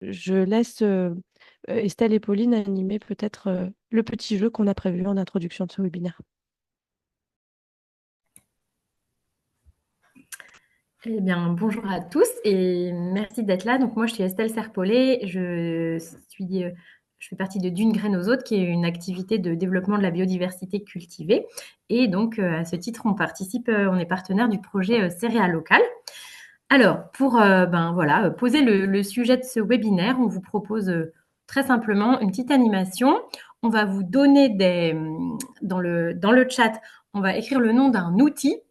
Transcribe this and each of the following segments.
je laisse Estelle et Pauline animer peut-être le petit jeu qu'on a prévu en introduction de ce webinaire. Eh bien, bonjour à tous et merci d'être là. Donc moi, je suis Estelle Serpollet. Je fais partie de D'une graine aux autres, qui est une activité de développement de la biodiversité cultivée. Et donc, à ce titre, on est partenaire du projet Céréales locales. Alors, pour poser le sujet de ce webinaire, on vous propose très simplement une petite animation. On va vous donner dans le chat, on va écrire le nom d'un outil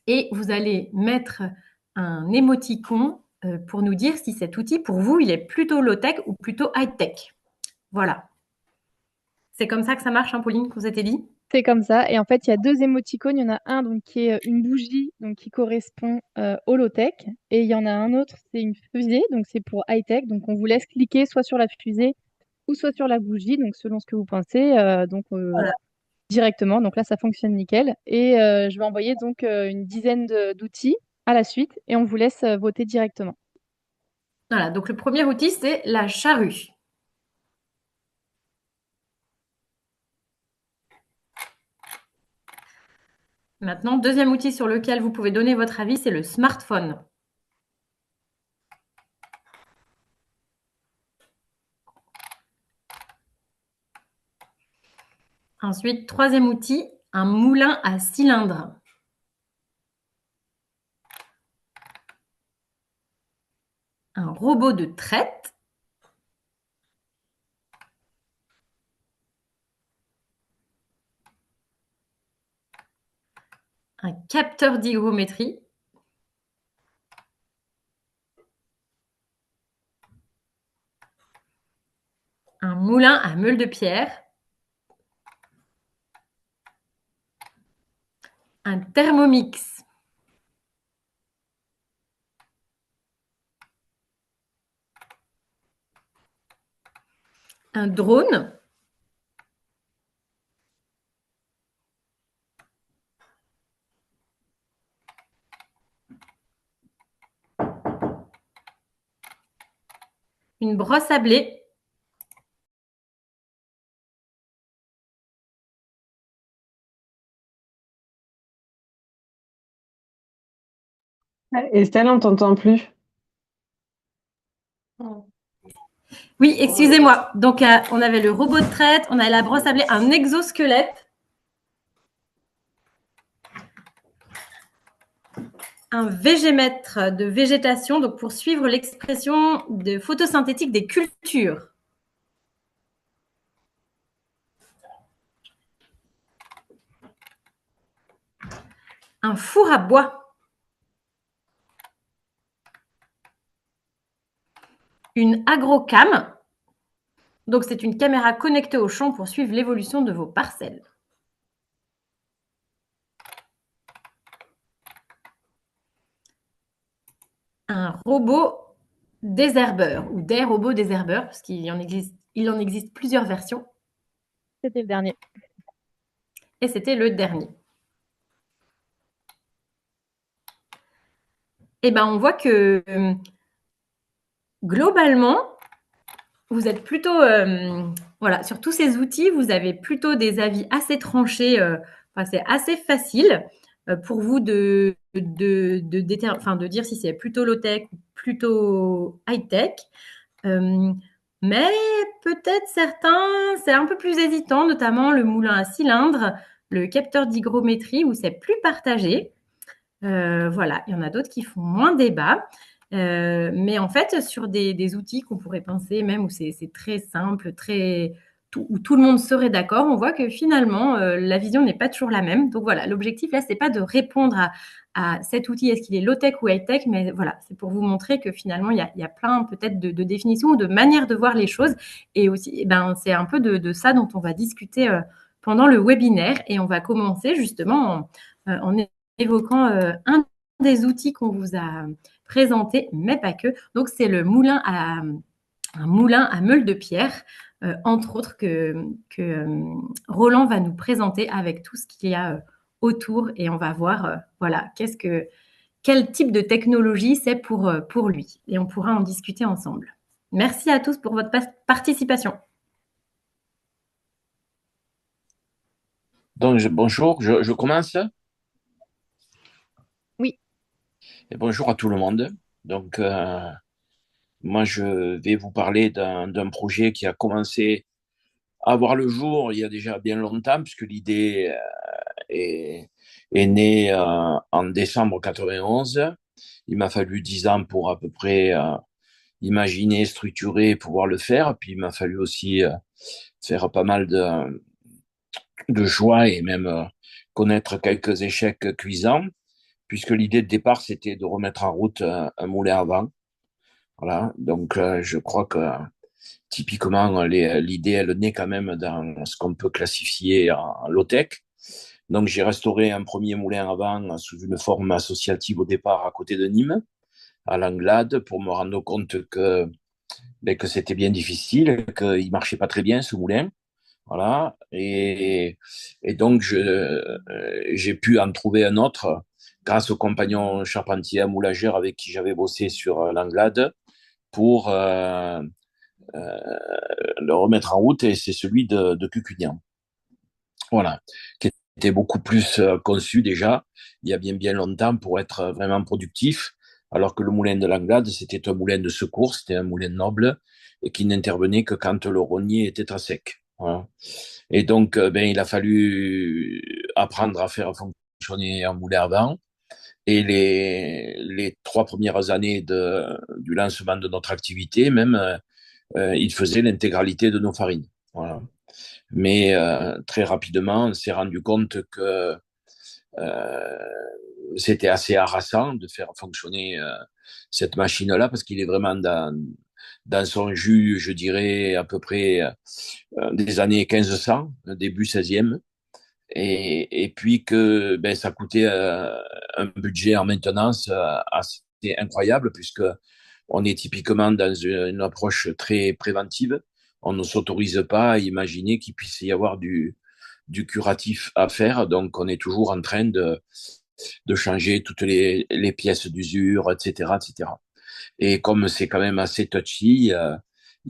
et vous allez mettre un émoticon pour nous dire si cet outil, pour vous, il est plutôt low-tech ou plutôt high-tech. Voilà. C'est comme ça que ça marche, hein, Pauline, qu'on s'était dit. C'est comme ça. Et en fait, il y a deux émoticônes. Il y en a un donc, qui est une bougie donc, qui correspond au low-tech. Et il y en a un autre, c'est une fusée, donc c'est pour high-tech. Donc on vous laisse cliquer soit sur la fusée ou soit sur la bougie, donc selon ce que vous pensez, Voilà. directement. Donc là, ça fonctionne nickel. Et je vais envoyer donc une dizaine d'outils à la suite et on vous laisse voter directement. Voilà. Donc le premier outil, c'est la charrue. Maintenant, deuxième outil sur lequel vous pouvez donner votre avis, c'est le smartphone. Ensuite, troisième outil, un moulin à cylindre. Un robot de traite. Un capteur d'hygrométrie. Un moulin à meule de pierre. Un thermomix. Un drone. Une brosse à blé. Estelle, on t'entend plus. Oui, excusez-moi. Donc, on avait le robot de traite, on a la brosse à blé, un exosquelette, un végémètre de végétation, donc pour suivre l'expression de photosynthétique des cultures. Un four à bois. Une agrocam. Donc, c'est une caméra connectée au champ pour suivre l'évolution de vos parcelles. Un robot désherbeur ou des robots désherbeurs, parce il en existe plusieurs versions. C'était le dernier. Et c'était le dernier. Eh ben, on voit que globalement, vous êtes plutôt, voilà, sur tous ces outils, vous avez plutôt des avis assez tranchés. Enfin, c'est assez facile pour vous de dire si c'est plutôt low-tech ou plutôt high-tech. Mais peut-être certains, c'est un peu plus hésitant, notamment le moulin à cylindre, le capteur d'hygrométrie, où c'est plus partagé. Voilà, il y en a d'autres qui font moins débat. Mais en fait, sur des outils qu'on pourrait penser même où c'est très simple, où tout le monde serait d'accord, on voit que finalement, la vision n'est pas toujours la même. Donc voilà, l'objectif là, c'est pas de répondre à cet outil, est-ce qu'il est low-tech ou high-tech, mais voilà, c'est pour vous montrer que finalement, il y a plein peut-être de définitions ou de manières de voir les choses. Et aussi, eh ben, c'est un peu de ça dont on va discuter pendant le webinaire. Et on va commencer justement en évoquant un des outils qu'on vous a présenté, mais pas que. Donc, c'est un moulin à meule de pierre, entre autres, que Roland va nous présenter avec tout ce qu'il y a autour. Et on va voir, voilà, quel type de technologie c'est pour lui. Et on pourra en discuter ensemble. Merci à tous pour votre participation. Donc, bonjour, je commence. Oui. Et bonjour à tout le monde. Donc, moi, je vais vous parler d'un projet qui a commencé à voir le jour il y a déjà bien longtemps, puisque l'idée est, est née en décembre 91. Il m'a fallu 10 ans pour à peu près imaginer, structurer, pouvoir le faire. Puis il m'a fallu aussi faire pas mal de joie et même connaître quelques échecs cuisants, puisque l'idée de départ, c'était de remettre en route un moulin à vent. Voilà, donc je crois que typiquement, l'idée, elle naît quand même dans ce qu'on peut classifier en low-tech. Donc j'ai restauré un premier moulin à vent sous une forme associative au départ à côté de Nîmes, à Langlade, pour me rendre compte que c'était bien difficile, qu'il marchait pas très bien ce moulin. Voilà. Et donc, j'ai pu en trouver un autre grâce au compagnon charpentier à moulagère avec qui j'avais bossé sur l'Anglade pour le remettre en route, et c'est celui de Cucugnan. Voilà. Qui était beaucoup plus conçu déjà, il y a bien longtemps, pour être vraiment productif, alors que le moulin de l'Anglade, c'était un moulin de secours, c'était un moulin noble, et qui n'intervenait que quand le rognier était à sec. Voilà. Et donc, il a fallu apprendre à faire fonctionner un moulin à vent. Et les 3 premières années du lancement de notre activité, même, il faisait l'intégralité de nos farines. Voilà. Mais très rapidement, on s'est rendu compte que euh, c'était assez harassant de faire fonctionner cette machine-là, parce qu'il est vraiment dans son jus, je dirais, à peu près des années 1500, début 16e. Et puis que ça coûtait un budget en maintenance assez incroyable, puisque on est typiquement dans une approche très préventive. On ne s'autorise pas à imaginer qu'il puisse y avoir du curatif à faire. Donc, on est toujours en train de changer toutes les pièces d'usure, etc., etc. Et comme c'est quand même assez touchy,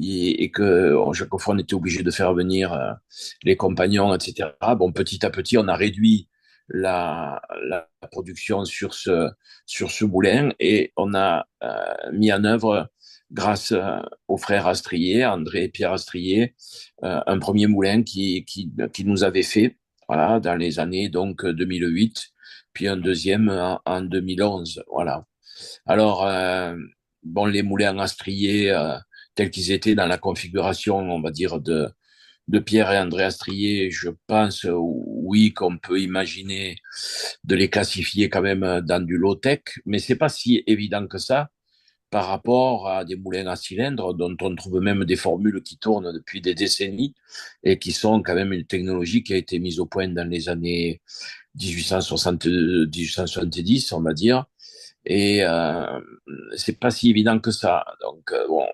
et que chaque fois on était obligé de faire venir les compagnons, etc. Bon, petit à petit, on a réduit la production sur ce moulin, et on a mis en œuvre, grâce aux frères Astrier, André et Pierre Astrier, un premier moulin qui nous avait fait, voilà, dans les années donc 2008, puis un deuxième en 2011, voilà. Alors, bon, les moulins à strier tels qu'ils étaient dans la configuration, on va dire, de Pierre et André Astrier, je pense, oui, qu'on peut imaginer de les classifier quand même dans du low-tech, mais c'est pas si évident que ça par rapport à des moulins à cylindres dont on trouve même des formules qui tournent depuis des décennies et qui sont quand même une technologie qui a été mise au point dans les années 1860, 1870, on va dire, et c'est pas si évident que ça. Donc bon,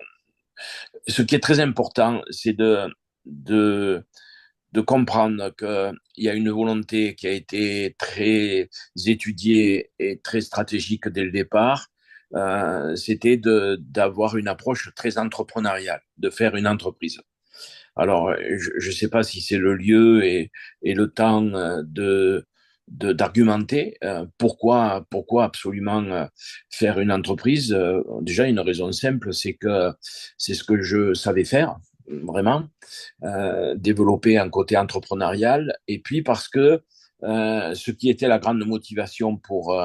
ce qui est très important, c'est de de comprendre qu'il y a une volonté qui a été très étudiée et très stratégique dès le départ. C'était d'avoir une approche très entrepreneuriale, de faire une entreprise. Alors, je ne sais pas si c'est le lieu et le temps d'argumenter pourquoi absolument faire une entreprise. Déjà, une raison simple, c'est que c'est ce que je savais faire, vraiment, développer un côté entrepreneurial, et puis parce que ce qui était la grande motivation pour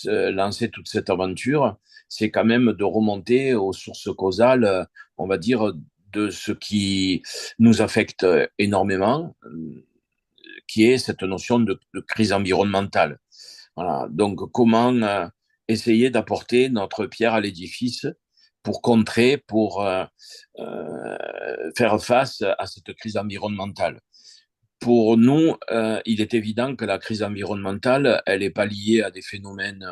lancer toute cette aventure, c'est quand même de remonter aux sources causales, on va dire, de ce qui nous affecte énormément, qui est cette notion de crise environnementale. Voilà. Donc, comment essayer d'apporter notre pierre à l'édifice pour contrer, pour faire face à cette crise environnementale. Pour nous, il est évident que la crise environnementale, elle n'est pas liée à des phénomènes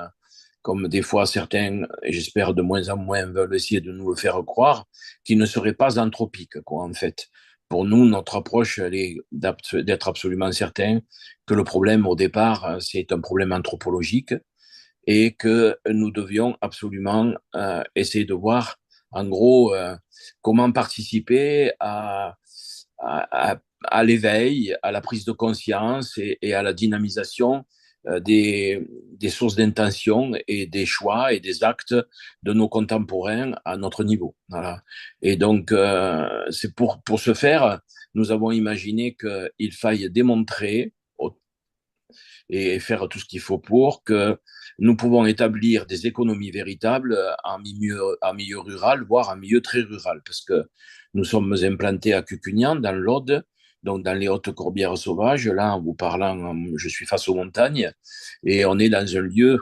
comme des fois certains, et j'espère de moins en moins, veulent essayer de nous le faire croire, qui ne seraient pas anthropiques, quoi, en fait. Pour nous, notre approche, elle est d'être absolument certain que le problème, au départ, c'est un problème anthropologique, et que nous devions absolument essayer de voir En gros, comment participer à l'éveil, à la prise de conscience et à la dynamisation des sources d'intention et des choix et des actes de nos contemporains à notre niveau. Voilà. Et donc, c'est pour ce faire, nous avons imaginé qu'il faille démontrer et faire tout ce qu'il faut pour que nous pouvons établir des économies véritables en milieu rural, voire en milieu très rural, parce que nous sommes implantés à Cucugnan, dans l'Aude, donc dans les hautes corbières sauvages. Là, en vous parlant, je suis face aux montagnes, et on est dans un lieu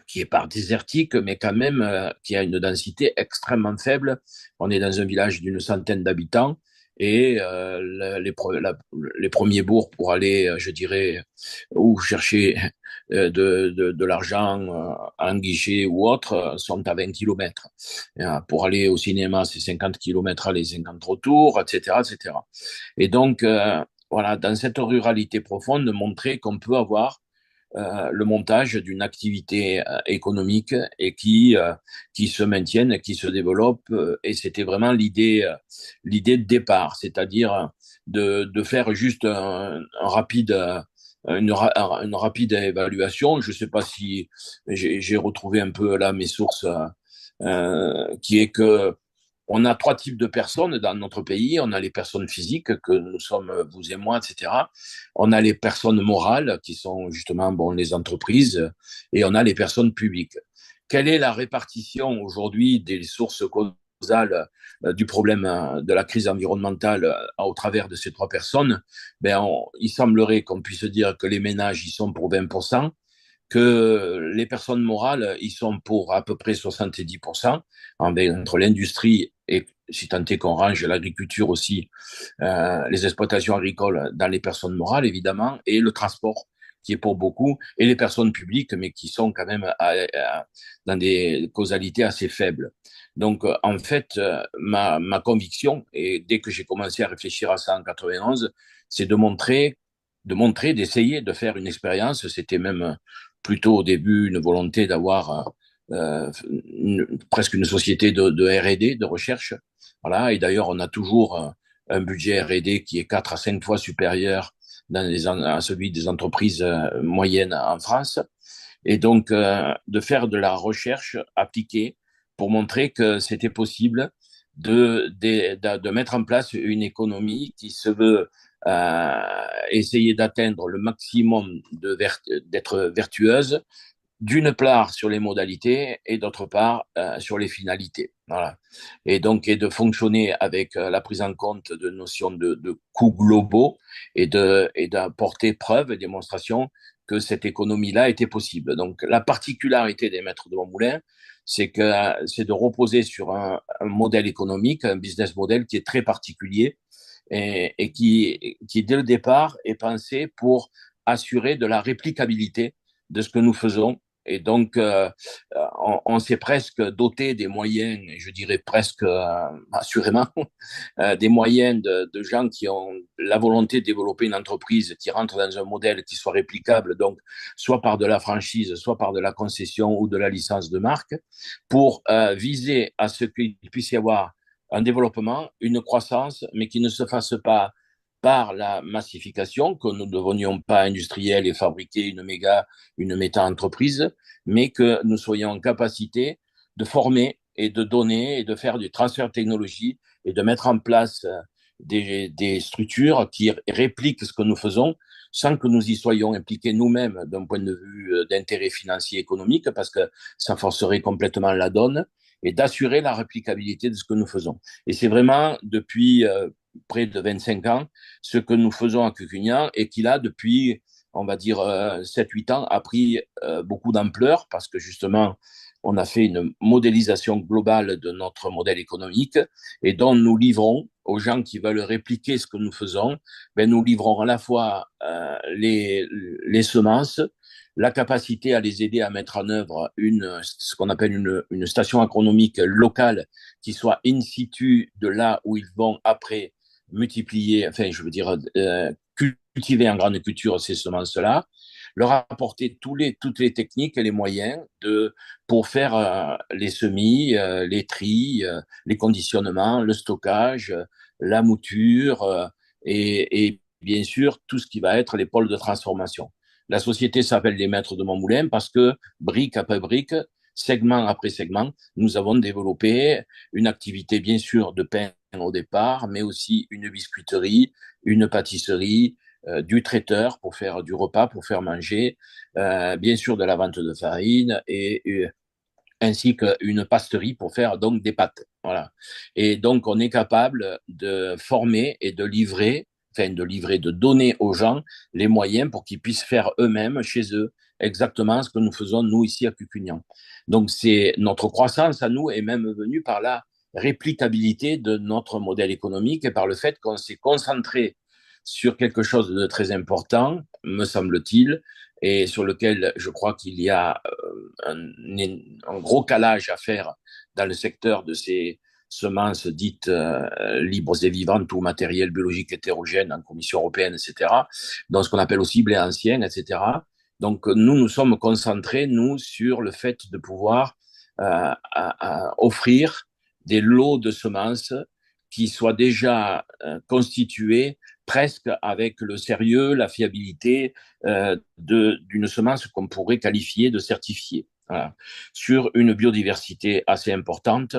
qui est pas désertique, mais quand même qui a une densité extrêmement faible. On est dans un village d'une centaine d'habitants et les premiers bourgs pour aller, je dirais, ou chercher de l'argent à un guichet ou autre sont à 20 kilomètres. Pour aller au cinéma, c'est 50 kilomètres aller, 50 retour, etc., etc. Et donc, voilà, dans cette ruralité profonde, montrer qu'on peut avoir le montage d'une activité économique et qui se maintienne, qui se développe. Et c'était vraiment l'idée de départ, c'est-à-dire de faire juste un rapide une rapide évaluation. Je ne sais pas si j'ai retrouvé un peu là mes sources, qui est que on a trois types de personnes dans notre pays. On a les personnes physiques, que nous sommes vous et moi, etc. On a les personnes morales, qui sont justement bon, les entreprises, et on a les personnes publiques. Quelle est la répartition aujourd'hui des sources causales du problème de la crise environnementale au travers de ces trois personnes? Il semblerait qu'on puisse dire que les ménages y sont pour 20%, que les personnes morales, ils sont pour à peu près 70%, entre l'industrie et, si tant est qu'on range l'agriculture aussi, les exploitations agricoles dans les personnes morales, évidemment, et le transport, qui est pour beaucoup, et les personnes publiques, mais qui sont quand même dans des causalités assez faibles. Donc, en fait, ma conviction, et dès que j'ai commencé à réfléchir à ça en 91, c'est d'essayer de faire une expérience. C'était même plutôt au début une volonté d'avoir presque une société de R&D, de recherche. Voilà. Et d'ailleurs, on a toujours un budget R&D qui est 4 à 5 fois supérieur à celui des entreprises moyennes en France. Et donc, de faire de la recherche appliquée pour montrer que c'était possible de mettre en place une économie qui se veut essayer d'atteindre le maximum d'être vertueuse, d'une part sur les modalités et d'autre part sur les finalités. Voilà. Et donc, et de fonctionner avec la prise en compte de notions de coûts globaux et d'apporter preuve et démonstration que cette économie-là était possible. Donc, la particularité des maîtres de Montmoulin, c'est de reposer sur un modèle économique, un business model qui est très particulier et qui, dès le départ, est pensé pour assurer de la réplicabilité de ce que nous faisons. Et donc, on s'est presque doté des moyens, je dirais presque assurément, des moyens de gens qui ont la volonté de développer une entreprise qui rentre dans un modèle qui soit réplicable, donc soit par de la franchise, soit par de la concession ou de la licence de marque, pour viser à ce qu'il puisse y avoir un développement, une croissance, mais qui ne se fasse pas par la massification, que nous ne devenions pas industriels et fabriquer une méta-entreprise, mais que nous soyons en capacité de former et de donner et de faire du transfert de technologie et de mettre en place des structures qui répliquent ce que nous faisons sans que nous y soyons impliqués nous-mêmes d'un point de vue d'intérêt financier économique, parce que ça forcerait complètement la donne, et d'assurer la réplicabilité de ce que nous faisons. Et c'est vraiment depuis près de 25 ans ce que nous faisons à Cucugnan et qui là, depuis, on va dire, 7-8 ans, a pris beaucoup d'ampleur parce que justement, on a fait une modélisation globale de notre modèle économique et dont nous livrons aux gens qui veulent répliquer ce que nous faisons, nous livrons à la fois les semences, la capacité à les aider à mettre en œuvre ce qu'on appelle une station agronomique locale qui soit in situ de là où ils vont après multiplier, enfin, je veux dire, cultiver en grande culture ces semences-là, leur apporter toutes les techniques et les moyens pour faire les semis, les tris, les conditionnements, le stockage, la mouture et bien sûr tout ce qui va être les pôles de transformation. La société s'appelle les Maîtres de Montmoulin parce que brique après brique, segment après segment, nous avons développé une activité bien sûr de pain au départ, mais aussi une biscuiterie, une pâtisserie, du traiteur pour faire du repas, pour faire manger, bien sûr de la vente de farine et ainsi qu'une pasterie pour faire donc des pâtes. Voilà. Et donc on est capable de former et de livrer, de donner aux gens les moyens pour qu'ils puissent faire eux-mêmes chez eux exactement ce que nous faisons nous ici à Cucugnan. Donc c'est notre croissance à nous est même venue par la réplicabilité de notre modèle économique et par le fait qu'on s'est concentré sur quelque chose de très important, me semble-t-il, et sur lequel je crois qu'il y a un gros calage à faire dans le secteur de ces semences dites libres et vivantes ou matériel biologique hétérogène en Commission européenne, etc. Donc ce qu'on appelle aussi blé ancien, etc. Donc nous sommes concentrés, nous, sur le fait de pouvoir offrir des lots de semences qui soient déjà constitués presque avec le sérieux, la fiabilité d'une semence qu'on pourrait qualifier de certifiée. Voilà. Sur une biodiversité assez importante.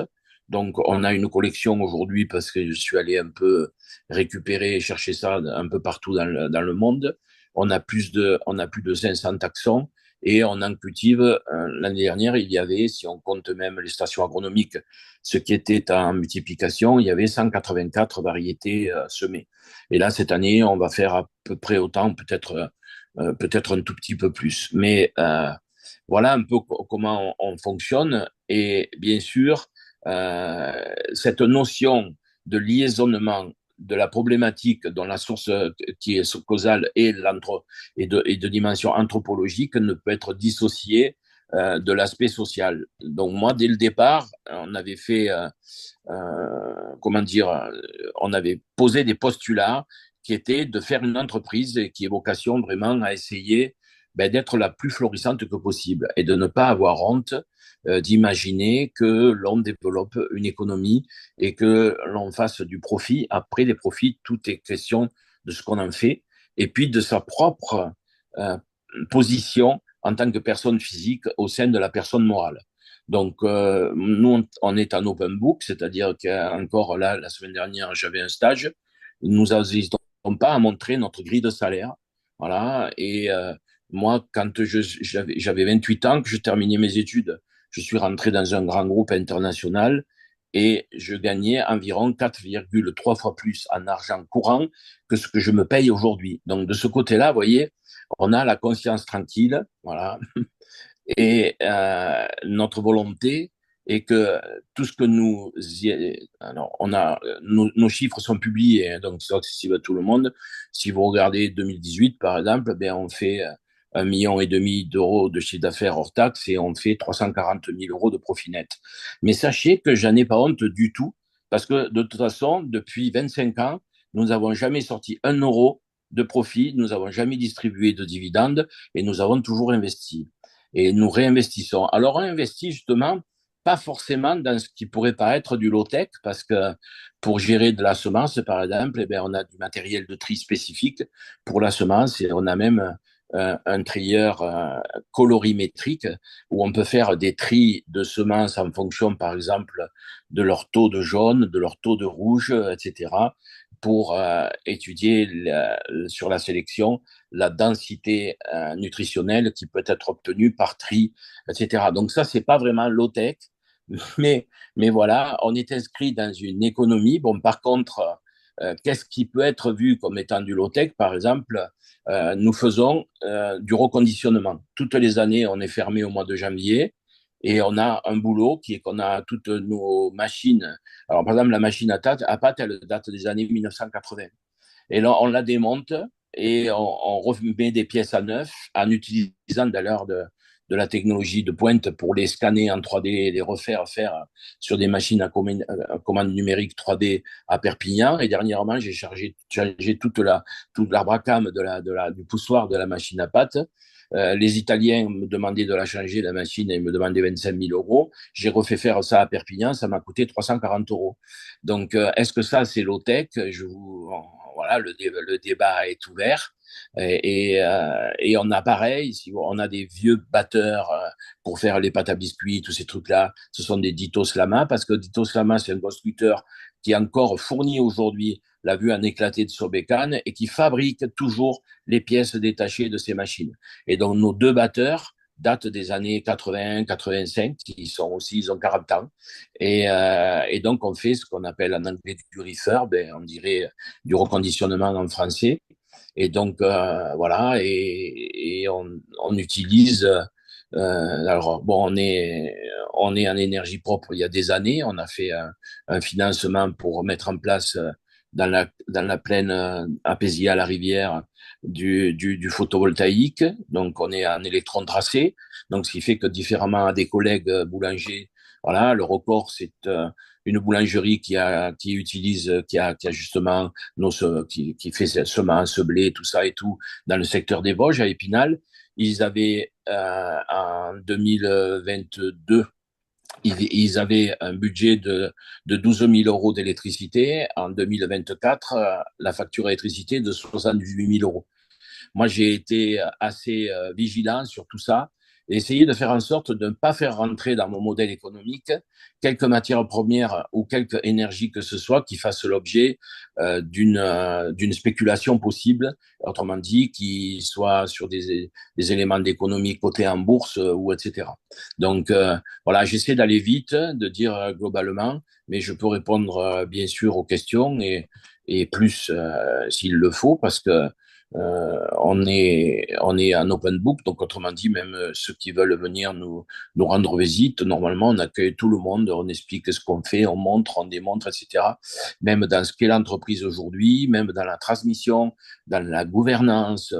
Donc, on a une collection aujourd'hui parce que je suis allé un peu récupérer et chercher ça un peu partout dans le monde. On a plus de 500 taxons et on en cultive. L'année dernière, il y avait, si on compte même les stations agronomiques, ce qui était en multiplication, il y avait 184 variétés semées. Et là, cette année, on va faire à peu près autant, peut-être un tout petit peu plus. Mais voilà un peu comment on fonctionne. Et bien sûr, cette notion de liaisonnement de la problématique dont la source qui est causale et de dimension anthropologique ne peut être dissociée de l'aspect social. Donc moi, dès le départ, on avait fait, on avait posé des postulats qui étaient de faire une entreprise et qui ait vocation vraiment à essayer d'être la plus florissante que possible et de ne pas avoir honte d'imaginer que l'on développe une économie et que l'on fasse du profit. Après les profits, tout est question de ce qu'on en fait et puis de sa propre position en tant que personne physique au sein de la personne morale. Donc, nous, on est en open book, c'est-à-dire qu'encore là, la semaine dernière, j'avais un stage. Nous n'hésitons pas à montrer notre grille de salaire. Voilà. Et moi, quand j'avais 28 ans, que je terminais mes études, je suis rentré dans un grand groupe international et je gagnais environ 4,3 fois plus en argent courant que ce que je me paye aujourd'hui. Donc, de ce côté-là, vous voyez, on a la conscience tranquille, voilà. Et notre volonté est que tout ce que alors on a nos chiffres sont publiés, hein, donc c'est accessible à tout le monde. Si vous regardez 2018 par exemple, on fait 1,5 million d'euros de chiffre d'affaires hors taxe et on fait 340 000 euros de profit net. Mais sachez que j'en ai pas honte du tout parce que de toute façon, depuis 25 ans, nous n'avons jamais sorti 1 euro de profit, nous n'avons jamais distribué de dividendes et nous avons toujours investi et nous réinvestissons. Alors, on investit justement pas forcément dans ce qui pourrait paraître du low-tech, parce que pour gérer de la semence, par exemple, on a du matériel de tri spécifique pour la semence et on a même un trieur colorimétrique où on peut faire des tris de semences en fonction, par exemple, de leur taux de jaune, de leur taux de rouge, etc., pour étudier sur la sélection la densité nutritionnelle qui peut être obtenue par tri, etc. Donc ça, c'est pas vraiment low-tech, mais voilà, on est inscrit dans une économie. Bon, par contre, qu'est-ce qui peut être vu comme étant du low-tech? Par exemple, nous faisons du reconditionnement. Toutes les années, on est fermé au mois de janvier et on a un boulot qui est qu'on a toutes nos machines. Alors, par exemple, la machine à pâte, elle date des années 1980. Et là, on la démonte et on remet des pièces à neuf en utilisant d'ailleurs de la technologie de pointe pour les scanner en 3D et les refaire faire sur des machines à commande numérique 3D à Perpignan. Et dernièrement, j'ai chargé toute l'arbracam du poussoir de la machine à pâte Les Italiens me demandaient de la changer, la machine, et ils me demandaient 25 000 euros. J'ai refait faire ça à Perpignan, ça m'a coûté 340 euros. Donc, est-ce que ça, c'est low-tech? Voilà, le débat est ouvert. Et on a pareil, si on a des vieux batteurs pour faire les pâtes à biscuits, tous ces trucs-là, ce sont des Ditos Lama, parce que Ditos Lama, c'est un constructeur qui encore fournit aujourd'hui la vue en éclaté de Sobécane et qui fabrique toujours les pièces détachées de ces machines. Et donc, nos deux batteurs datent des années 80, 85, ils ont 40 ans. Et donc, on fait ce qu'on appelle en anglais du refurb, on dirait du reconditionnement en français. Et donc, voilà, et on utilise. Alors, bon, on est en énergie propre il y a des années. On a fait un financement pour mettre en place dans la plaine à Péziers, à la rivière, du photovoltaïque. Donc, on est en électron tracé. Donc, ce qui fait que, différemment à des collègues boulangers, voilà, le record, c'est une boulangerie qui a justement qui fait semences, blé, tout ça et tout, dans le secteur des Vosges, à Épinal. Ils avaient, en 2022, ils avaient un budget de 12 000 euros d'électricité. En 2024, la facture d'électricité de 78 000 euros. Moi, j'ai été assez vigilant sur tout ça et essayé de faire en sorte de ne pas faire rentrer dans mon modèle économique quelques matières premières ou quelque énergie que ce soit qui fasse l'objet d'une spéculation possible, autrement dit, qui soit sur des éléments d'économie cotés en bourse ou etc. Donc, voilà, j'essaie d'aller vite, de dire globalement, mais je peux répondre bien sûr aux questions et plus s'il le faut, parce que on est un open book, donc autrement dit, même ceux qui veulent venir nous rendre visite, normalement, on accueille tout le monde, on explique ce qu'on fait, on montre, on démontre, etc. Même dans ce qu'est l'entreprise aujourd'hui, même dans la transmission, dans la gouvernance,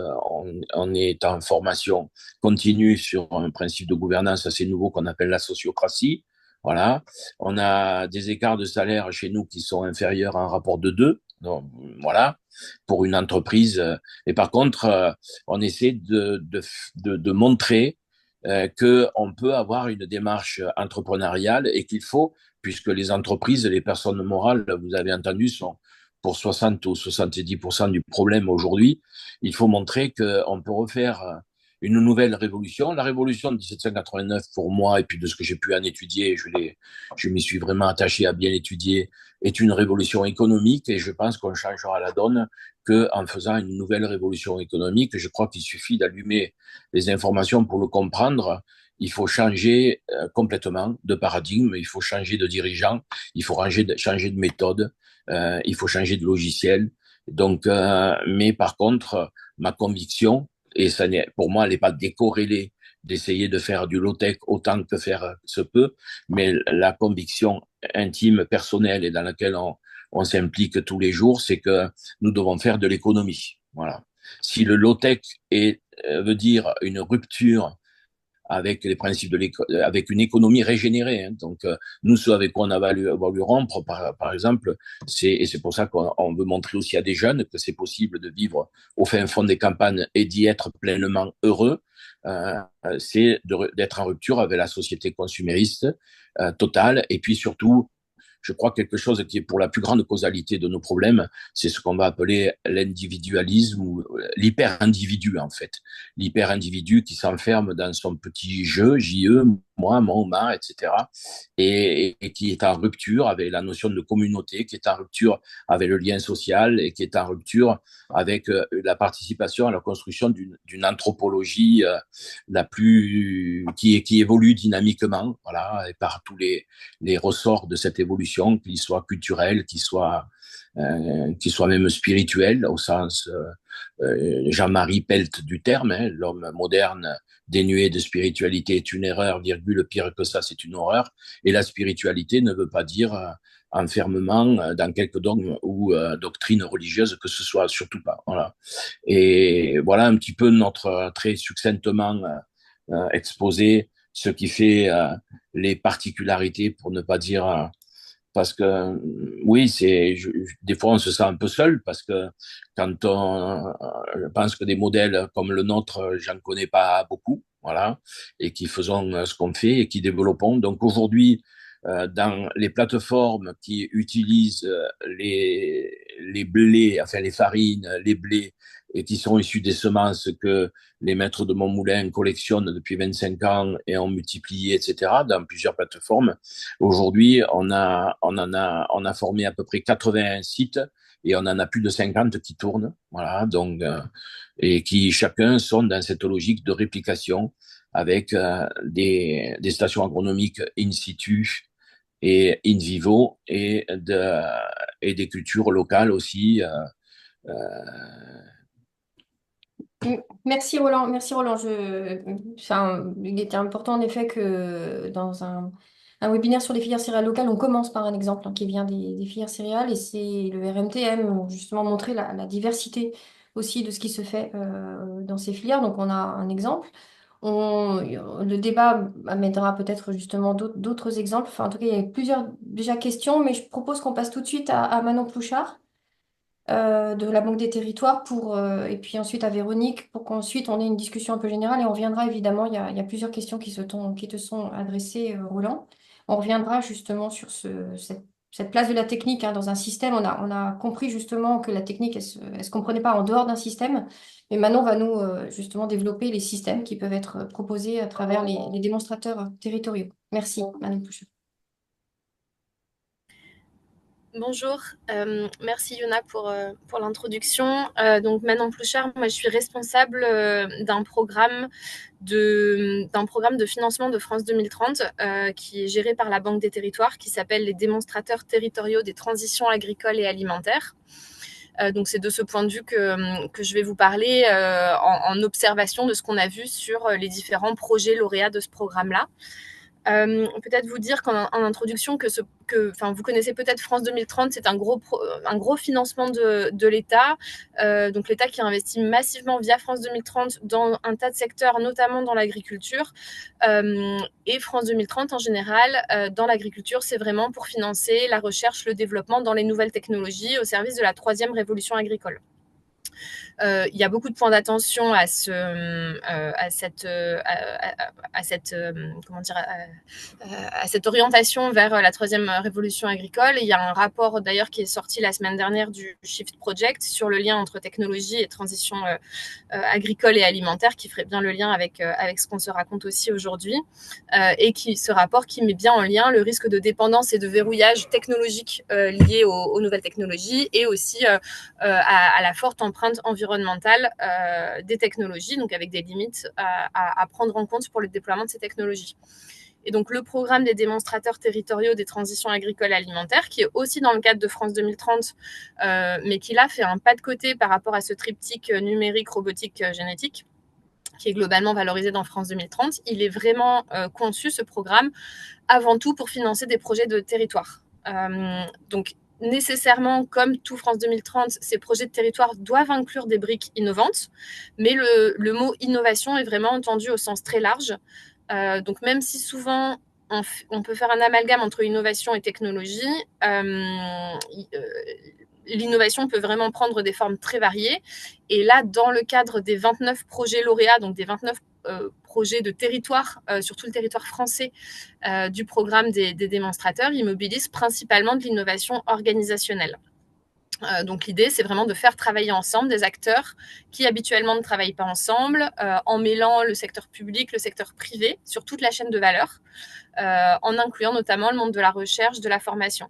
on est en formation continue sur un principe de gouvernance assez nouveau qu'on appelle la sociocratie. Voilà. On a des écarts de salaire chez nous qui sont inférieurs à un rapport de 2. Donc, voilà, pour une entreprise. Et par contre, on essaie de montrer qu'on peut avoir une démarche entrepreneuriale et qu'il faut, puisque les entreprises, les personnes morales, vous avez entendu, sont pour 60 ou 70% du problème aujourd'hui, il faut montrer qu'on peut refaire une nouvelle révolution. La révolution de 1789, pour moi, et puis de ce que j'ai pu en étudier, je m'y suis vraiment attaché à bien étudier, est une révolution économique et je pense qu'on changera la donne qu'en faisant une nouvelle révolution économique. Je crois qu'il suffit d'allumer les informations pour le comprendre. Il faut changer complètement de paradigme, il faut changer de dirigeant, il faut changer de méthode, il faut changer de logiciel. Donc, mais par contre, ma conviction, et ça pour moi, elle n'est pas décorrélée d'essayer de faire du low-tech autant que faire se peut, mais la conviction intime, personnelle et dans laquelle on s'implique tous les jours, c'est que nous devons faire de l'économie. Voilà. Si le low-tech veut dire une rupture avec les principes avec une économie régénérée. Hein. Donc, nous, ce avec quoi on va lui rompre, par exemple, et c'est pour ça qu'on veut montrer aussi à des jeunes que c'est possible de vivre au fin fond des campagnes et d'y être pleinement heureux. C'est d'être en rupture avec la société consumériste totale et puis surtout je crois que quelque chose qui est pour la plus grande causalité de nos problèmes, c'est ce qu'on va appeler l'individualisme ou l'hyper-individu, en fait. L'hyper-individu qui s'enferme dans son petit jeu, JE, moi, mon, ma, etc. Et qui est en rupture avec la notion de communauté, qui est en rupture avec le lien social et qui est en rupture avec la participation à la construction d'une anthropologie qui évolue dynamiquement, voilà, et par tous les ressorts de cette évolution, qu'ils soient culturels, qu'ils soient même spirituels, au sens Jean-Marie Pelt du terme, hein, l'homme moderne dénué de spiritualité est une erreur, virgule, pire que ça, c'est une horreur. Et la spiritualité ne veut pas dire enfermement dans quelques dogmes ou doctrines religieuses que ce soit, surtout pas. Voilà. Et voilà un petit peu notre très succinctement exposé ce qui fait les particularités, pour ne pas dire parce que oui, des fois on se sent un peu seul parce que quand je pense que des modèles comme le nôtre, j'en connais pas beaucoup, voilà, et qui faisons ce qu'on fait et qui développons. Donc aujourd'hui, dans les plateformes qui utilisent les blés, enfin les farines, les blés, et qui sont issus des semences que les maîtres de mon moulin collectionnent depuis 25 ans et ont multiplié, etc., dans plusieurs plateformes. Aujourd'hui, on a formé à peu près 80 sites et on en a plus de 50 qui tournent, voilà, donc, et qui chacun sont dans cette logique de réplication avec des stations agronomiques in situ et in vivo et des cultures locales aussi. Euh, Merci Roland, merci Roland. Il était important en effet que dans un webinaire sur les filières céréales locales, on commence par un exemple qui vient des filières céréales et c'est le RMTM, justement montrer la diversité aussi de ce qui se fait dans ces filières. Donc on a un exemple. Le débat amènera peut-être justement d'autres exemples. Enfin, en tout cas, il y a plusieurs déjà questions, mais je propose qu'on passe tout de suite à Manon Plouchard de la Banque des Territoires et puis ensuite à Véronique pour qu'ensuite on ait une discussion un peu générale et on reviendra évidemment, il y a plusieurs questions qui te sont adressées, Roland. On reviendra justement sur cette place de la technique dans un système. On a compris justement que la technique, elle se comprenait pas en dehors d'un système. Mais Manon va nous justement développer les systèmes qui peuvent être proposés à travers les démonstrateurs territoriaux. Merci, Manon Pouchot. Bonjour, merci Yona pour l'introduction. Donc Manon Plouchard, moi je suis responsable d'un programme de financement de France 2030 qui est géré par la Banque des Territoires, qui s'appelle les démonstrateurs territoriaux des transitions agricoles et alimentaires. Donc c'est de ce point de vue que je vais vous parler en observation de ce qu'on a vu sur les différents projets lauréats de ce programme-là. Peut-être vous dire qu'en introduction vous connaissez peut-être France 2030, c'est un gros financement de l'État, donc l'État qui investit massivement via France 2030 dans un tas de secteurs, notamment dans l'agriculture, et France 2030 en général dans l'agriculture, c'est vraiment pour financer la recherche, le développement dans les nouvelles technologies au service de la troisième révolution agricole. Il y a beaucoup de points d'attention à cette orientation vers la troisième révolution agricole. Il y a un rapport d'ailleurs qui est sorti la semaine dernière du Shift Project sur le lien entre technologie et transition agricole et alimentaire, qui ferait bien le lien avec ce qu'on se raconte aussi aujourd'hui, et ce rapport qui met bien en lien le risque de dépendance et de verrouillage technologique lié aux nouvelles technologies et aussi à la forte empreinte environnementale des technologies, donc avec des limites à prendre en compte pour le déploiement de ces technologies. Et donc le programme des démonstrateurs territoriaux des transitions agricoles et alimentaires, qui est aussi dans le cadre de France 2030, mais qui là fait un pas de côté par rapport à ce triptyque numérique, robotique, génétique, qui est globalement valorisé dans France 2030. Il est vraiment conçu, ce programme, avant tout pour financer des projets de territoire. Donc nécessairement, comme tout France 2030, ces projets de territoire doivent inclure des briques innovantes, mais le mot innovation est vraiment entendu au sens très large. Donc même si souvent on peut faire un amalgame entre innovation et technologie, l'innovation peut vraiment prendre des formes très variées. Et là, dans le cadre des 29 projets lauréats, donc des 29 projets de territoire sur tout le territoire français du programme des démonstrateurs, ils mobilisent principalement de l'innovation organisationnelle. Donc l'idée, c'est vraiment de faire travailler ensemble des acteurs qui habituellement ne travaillent pas ensemble, en mêlant le secteur public, le secteur privé sur toute la chaîne de valeur, en incluant notamment le monde de la recherche, de la formation.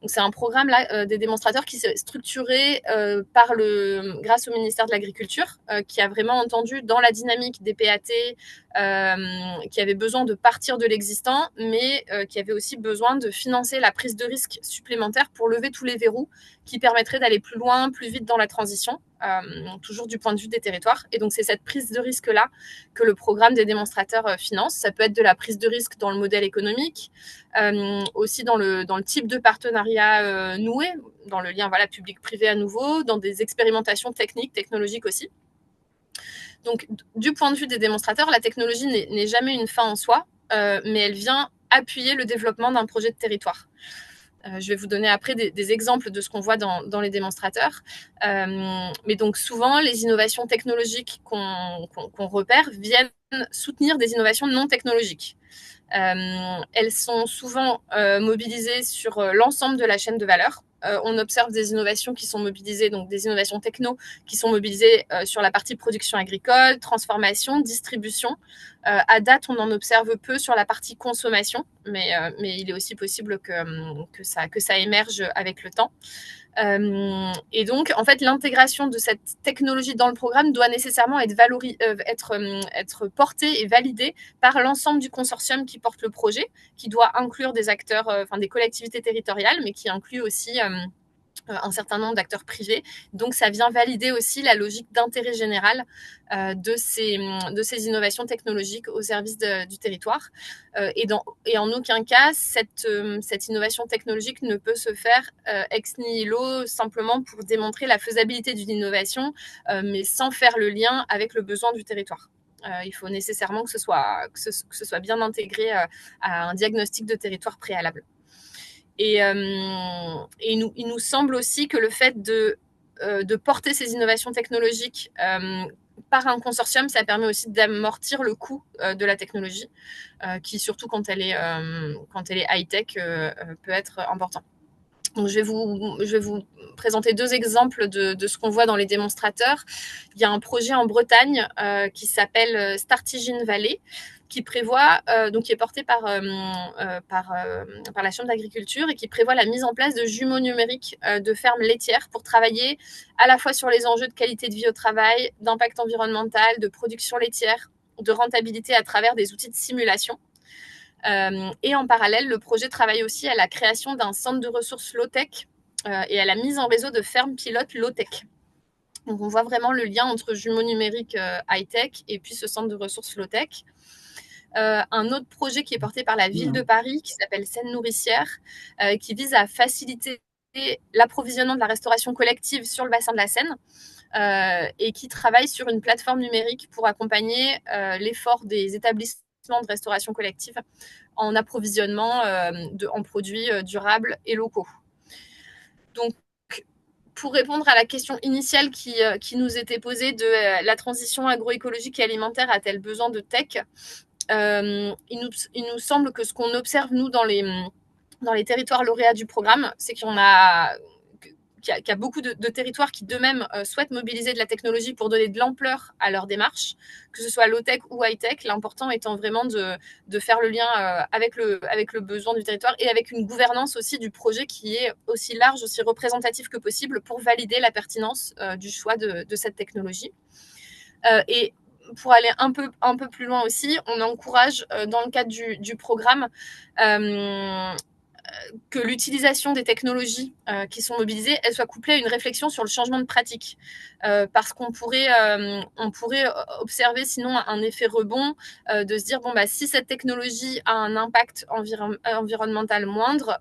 Donc c'est un programme là, des démonstrateurs qui s'est structuré grâce au ministère de l'Agriculture, qui a vraiment entendu dans la dynamique des PAT, qui avait besoin de partir de l'existant, mais qui avait aussi besoin de financer la prise de risque supplémentaire pour lever tous les verrous qui permettraient d'aller plus loin, plus vite dans la transition, toujours du point de vue des territoires. Et donc c'est cette prise de risque-là que le programme des démonstrateurs finance. Ça peut être de la prise de risque dans le modèle économique, aussi dans le type de partenariat noué, dans le lien public-privé à nouveau, dans des expérimentations techniques, technologiques aussi. Donc, du point de vue des démonstrateurs, la technologie n'est jamais une fin en soi, mais elle vient appuyer le développement d'un projet de territoire. Je vais vous donner après des exemples de ce qu'on voit dans les démonstrateurs. Mais donc souvent, les innovations technologiques qu'on repère viennent soutenir des innovations non technologiques. Elles sont souvent mobilisées sur l'ensemble de la chaîne de valeur. On observe des innovations qui sont mobilisées, donc des innovations techno qui sont mobilisées sur la partie production agricole, transformation, distribution. À date, on en observe peu sur la partie consommation, mais il est aussi possible que ça émerge avec le temps. Et donc, en fait, l'intégration de cette technologie dans le programme doit nécessairement être portée et validée par l'ensemble du consortium qui porte le projet, qui doit inclure des acteurs, des collectivités territoriales, mais qui inclut aussi un certain nombre d'acteurs privés. Donc, ça vient valider aussi la logique d'intérêt général de ces innovations technologiques au service du territoire. Et en aucun cas, cette innovation technologique ne peut se faire ex nihilo, simplement pour démontrer la faisabilité d'une innovation, mais sans faire le lien avec le besoin du territoire. Il faut nécessairement que ce soit bien intégré à un diagnostic de territoire préalable. Et il nous semble aussi que le fait de porter ces innovations technologiques par un consortium, ça permet aussi d'amortir le coût de la technologie, qui, surtout quand elle est high-tech, peut être important. Donc, je vais vous présenter 2 exemples de ce qu'on voit dans les démonstrateurs. Il y a un projet en Bretagne qui s'appelle Startigine Valley, qui prévoit, qui est porté par la Chambre d'agriculture et qui prévoit la mise en place de jumeaux numériques de fermes laitières pour travailler à la fois sur les enjeux de qualité de vie au travail, d'impact environnemental, de production laitière, de rentabilité à travers des outils de simulation. Et en parallèle, le projet travaille aussi à la création d'un centre de ressources low-tech et à la mise en réseau de fermes pilotes low-tech. Donc, on voit vraiment le lien entre jumeaux numériques high-tech et puis ce centre de ressources low-tech. Un autre projet qui est porté par la ville de Paris, qui s'appelle Seine Nourricière, qui vise à faciliter l'approvisionnement de la restauration collective sur le bassin de la Seine, et qui travaille sur une plateforme numérique pour accompagner l'effort des établissements de restauration collective en approvisionnement en produits durables et locaux. Donc, pour répondre à la question initiale qui nous était posée de la transition agroécologique et alimentaire a-t-elle besoin de tech, il nous semble que ce qu'on observe, nous, dans les territoires lauréats du programme, c'est qu'il y a beaucoup de territoires qui d'eux-mêmes souhaitent mobiliser de la technologie pour donner de l'ampleur à leur démarche, que ce soit low-tech ou high-tech, l'important étant vraiment de faire le lien avec le besoin du territoire et avec une gouvernance aussi du projet qui est aussi large, aussi représentative que possible pour valider la pertinence du choix de cette technologie. Et pour aller un peu plus loin aussi, on encourage dans le cadre du programme que l'utilisation des technologies qui sont mobilisées, elle soit couplée à une réflexion sur le changement de pratique. Parce qu'on pourrait observer sinon un effet rebond de se dire, si cette technologie a un impact environnemental moindre,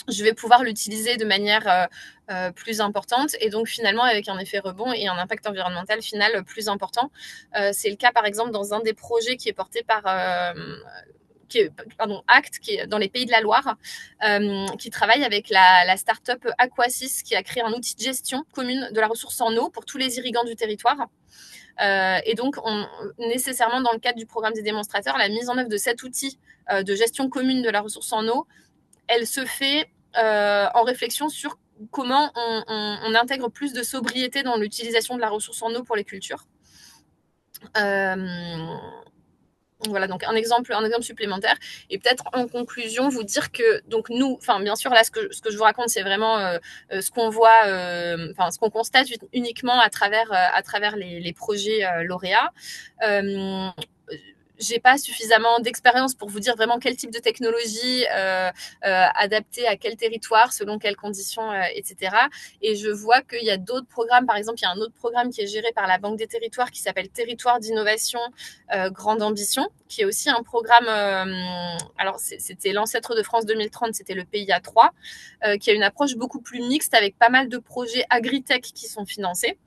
je vais pouvoir l'utiliser de manière plus importante et donc finalement avec un effet rebond et un impact environnemental final plus important. C'est le cas par exemple dans un des projets qui est porté par ACT, qui est dans les Pays de la Loire, qui travaille avec la start-up Aquasys, qui a créé un outil de gestion commune de la ressource en eau pour tous les irrigants du territoire. Et donc, nécessairement, dans le cadre du programme des démonstrateurs, la mise en œuvre de cet outil de gestion commune de la ressource en eau, elle se fait en réflexion sur comment on intègre plus de sobriété dans l'utilisation de la ressource en eau pour les cultures. Voilà, donc un exemple supplémentaire. Et peut-être en conclusion, vous dire que donc nous, bien sûr là, ce que je vous raconte, c'est vraiment ce qu'on voit, ce qu'on constate uniquement à travers les projets lauréats. J'ai pas suffisamment d'expérience pour vous dire vraiment quel type de technologie adaptée à quel territoire, selon quelles conditions, etc. Et je vois qu'il y a d'autres programmes. Par exemple, il y a un autre programme qui est géré par la Banque des Territoires qui s'appelle Territoire d'innovation Grande Ambition, qui est aussi un programme. Alors, c'était l'ancêtre de France 2030, c'était le PIA 3, qui a une approche beaucoup plus mixte avec pas mal de projets agritech qui sont financés.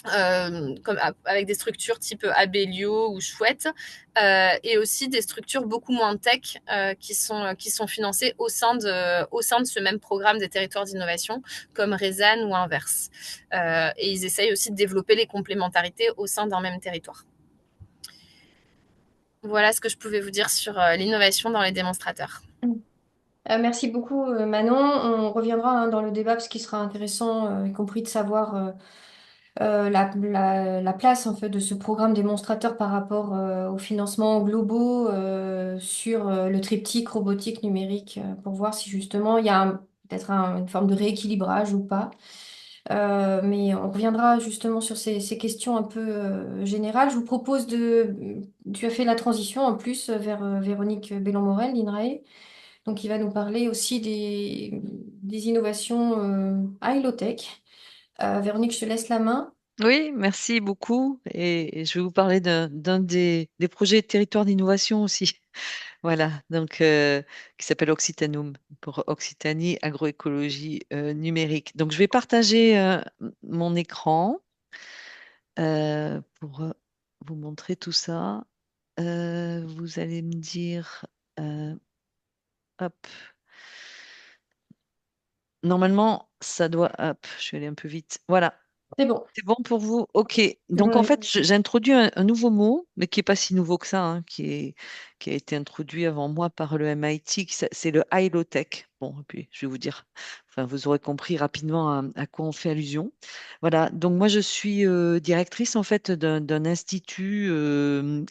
avec des structures type Abellio ou Chouette, et aussi des structures beaucoup moins tech qui sont financées au sein de ce même programme des territoires d'innovation, comme Rezan ou Inverse. Et ils essayent aussi de développer les complémentarités au sein d'un même territoire. Voilà ce que je pouvais vous dire sur l'innovation dans les démonstrateurs. Merci beaucoup, Manon. On reviendra dans le débat parce qu'il sera intéressant, y compris de savoir la place en fait de ce programme démonstrateur par rapport aux financements globaux sur le triptyque robotique numérique pour voir si justement il y a peut-être une forme de rééquilibrage ou pas. Mais on reviendra justement sur ces questions un peu générales. Je vous propose tu as fait la transition en plus vers Véronique Bellon-Morel d'INRAE. Donc, il va nous parler aussi des innovations high-low-tech. Véronique, je te laisse la main. Oui, merci beaucoup. Et je vais vous parler d'un des projets de territoire d'innovation aussi. Voilà, donc qui s'appelle Occitanum pour Occitanie agroécologie numérique. Donc je vais partager mon écran pour vous montrer tout ça. Vous allez me dire, hop, normalement ça doit, hop, je vais aller un peu vite. Voilà. C'est bon. C'est bon pour vous? Ok. Donc, en Oui. fait, j'introduis un nouveau mot, mais qui n'est pas si nouveau que ça, hein, qui a été introduit avant moi par le MIT, c'est le high-low tech. Bon, et puis, je vais vous dire, enfin, vous aurez compris rapidement à quoi on fait allusion. Voilà. Donc, moi, je suis directrice, en fait, d'un institut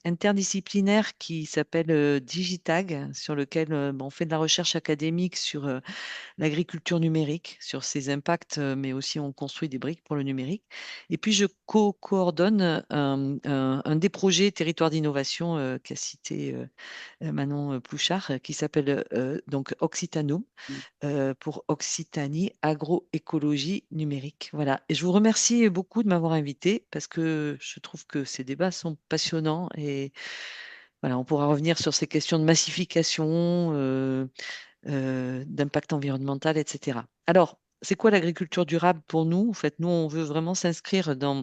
interdisciplinaire qui s'appelle Digitag, sur lequel on fait de la recherche académique sur l'agriculture numérique, sur ses impacts, mais aussi on construit des briques pour le numérique. Et puis je coordonne un des projets territoire d'innovation qu'a cité Manon Plouchard, qui s'appelle donc Occitano pour Occitanie agroécologie numérique. Voilà. Et je vous remercie beaucoup de m'avoir invité parce que je trouve que ces débats sont passionnants et voilà, on pourra revenir sur ces questions de massification, d'impact environnemental, etc. Alors, c'est quoi l'agriculture durable pour nous? En fait, nous, on veut vraiment s'inscrire dans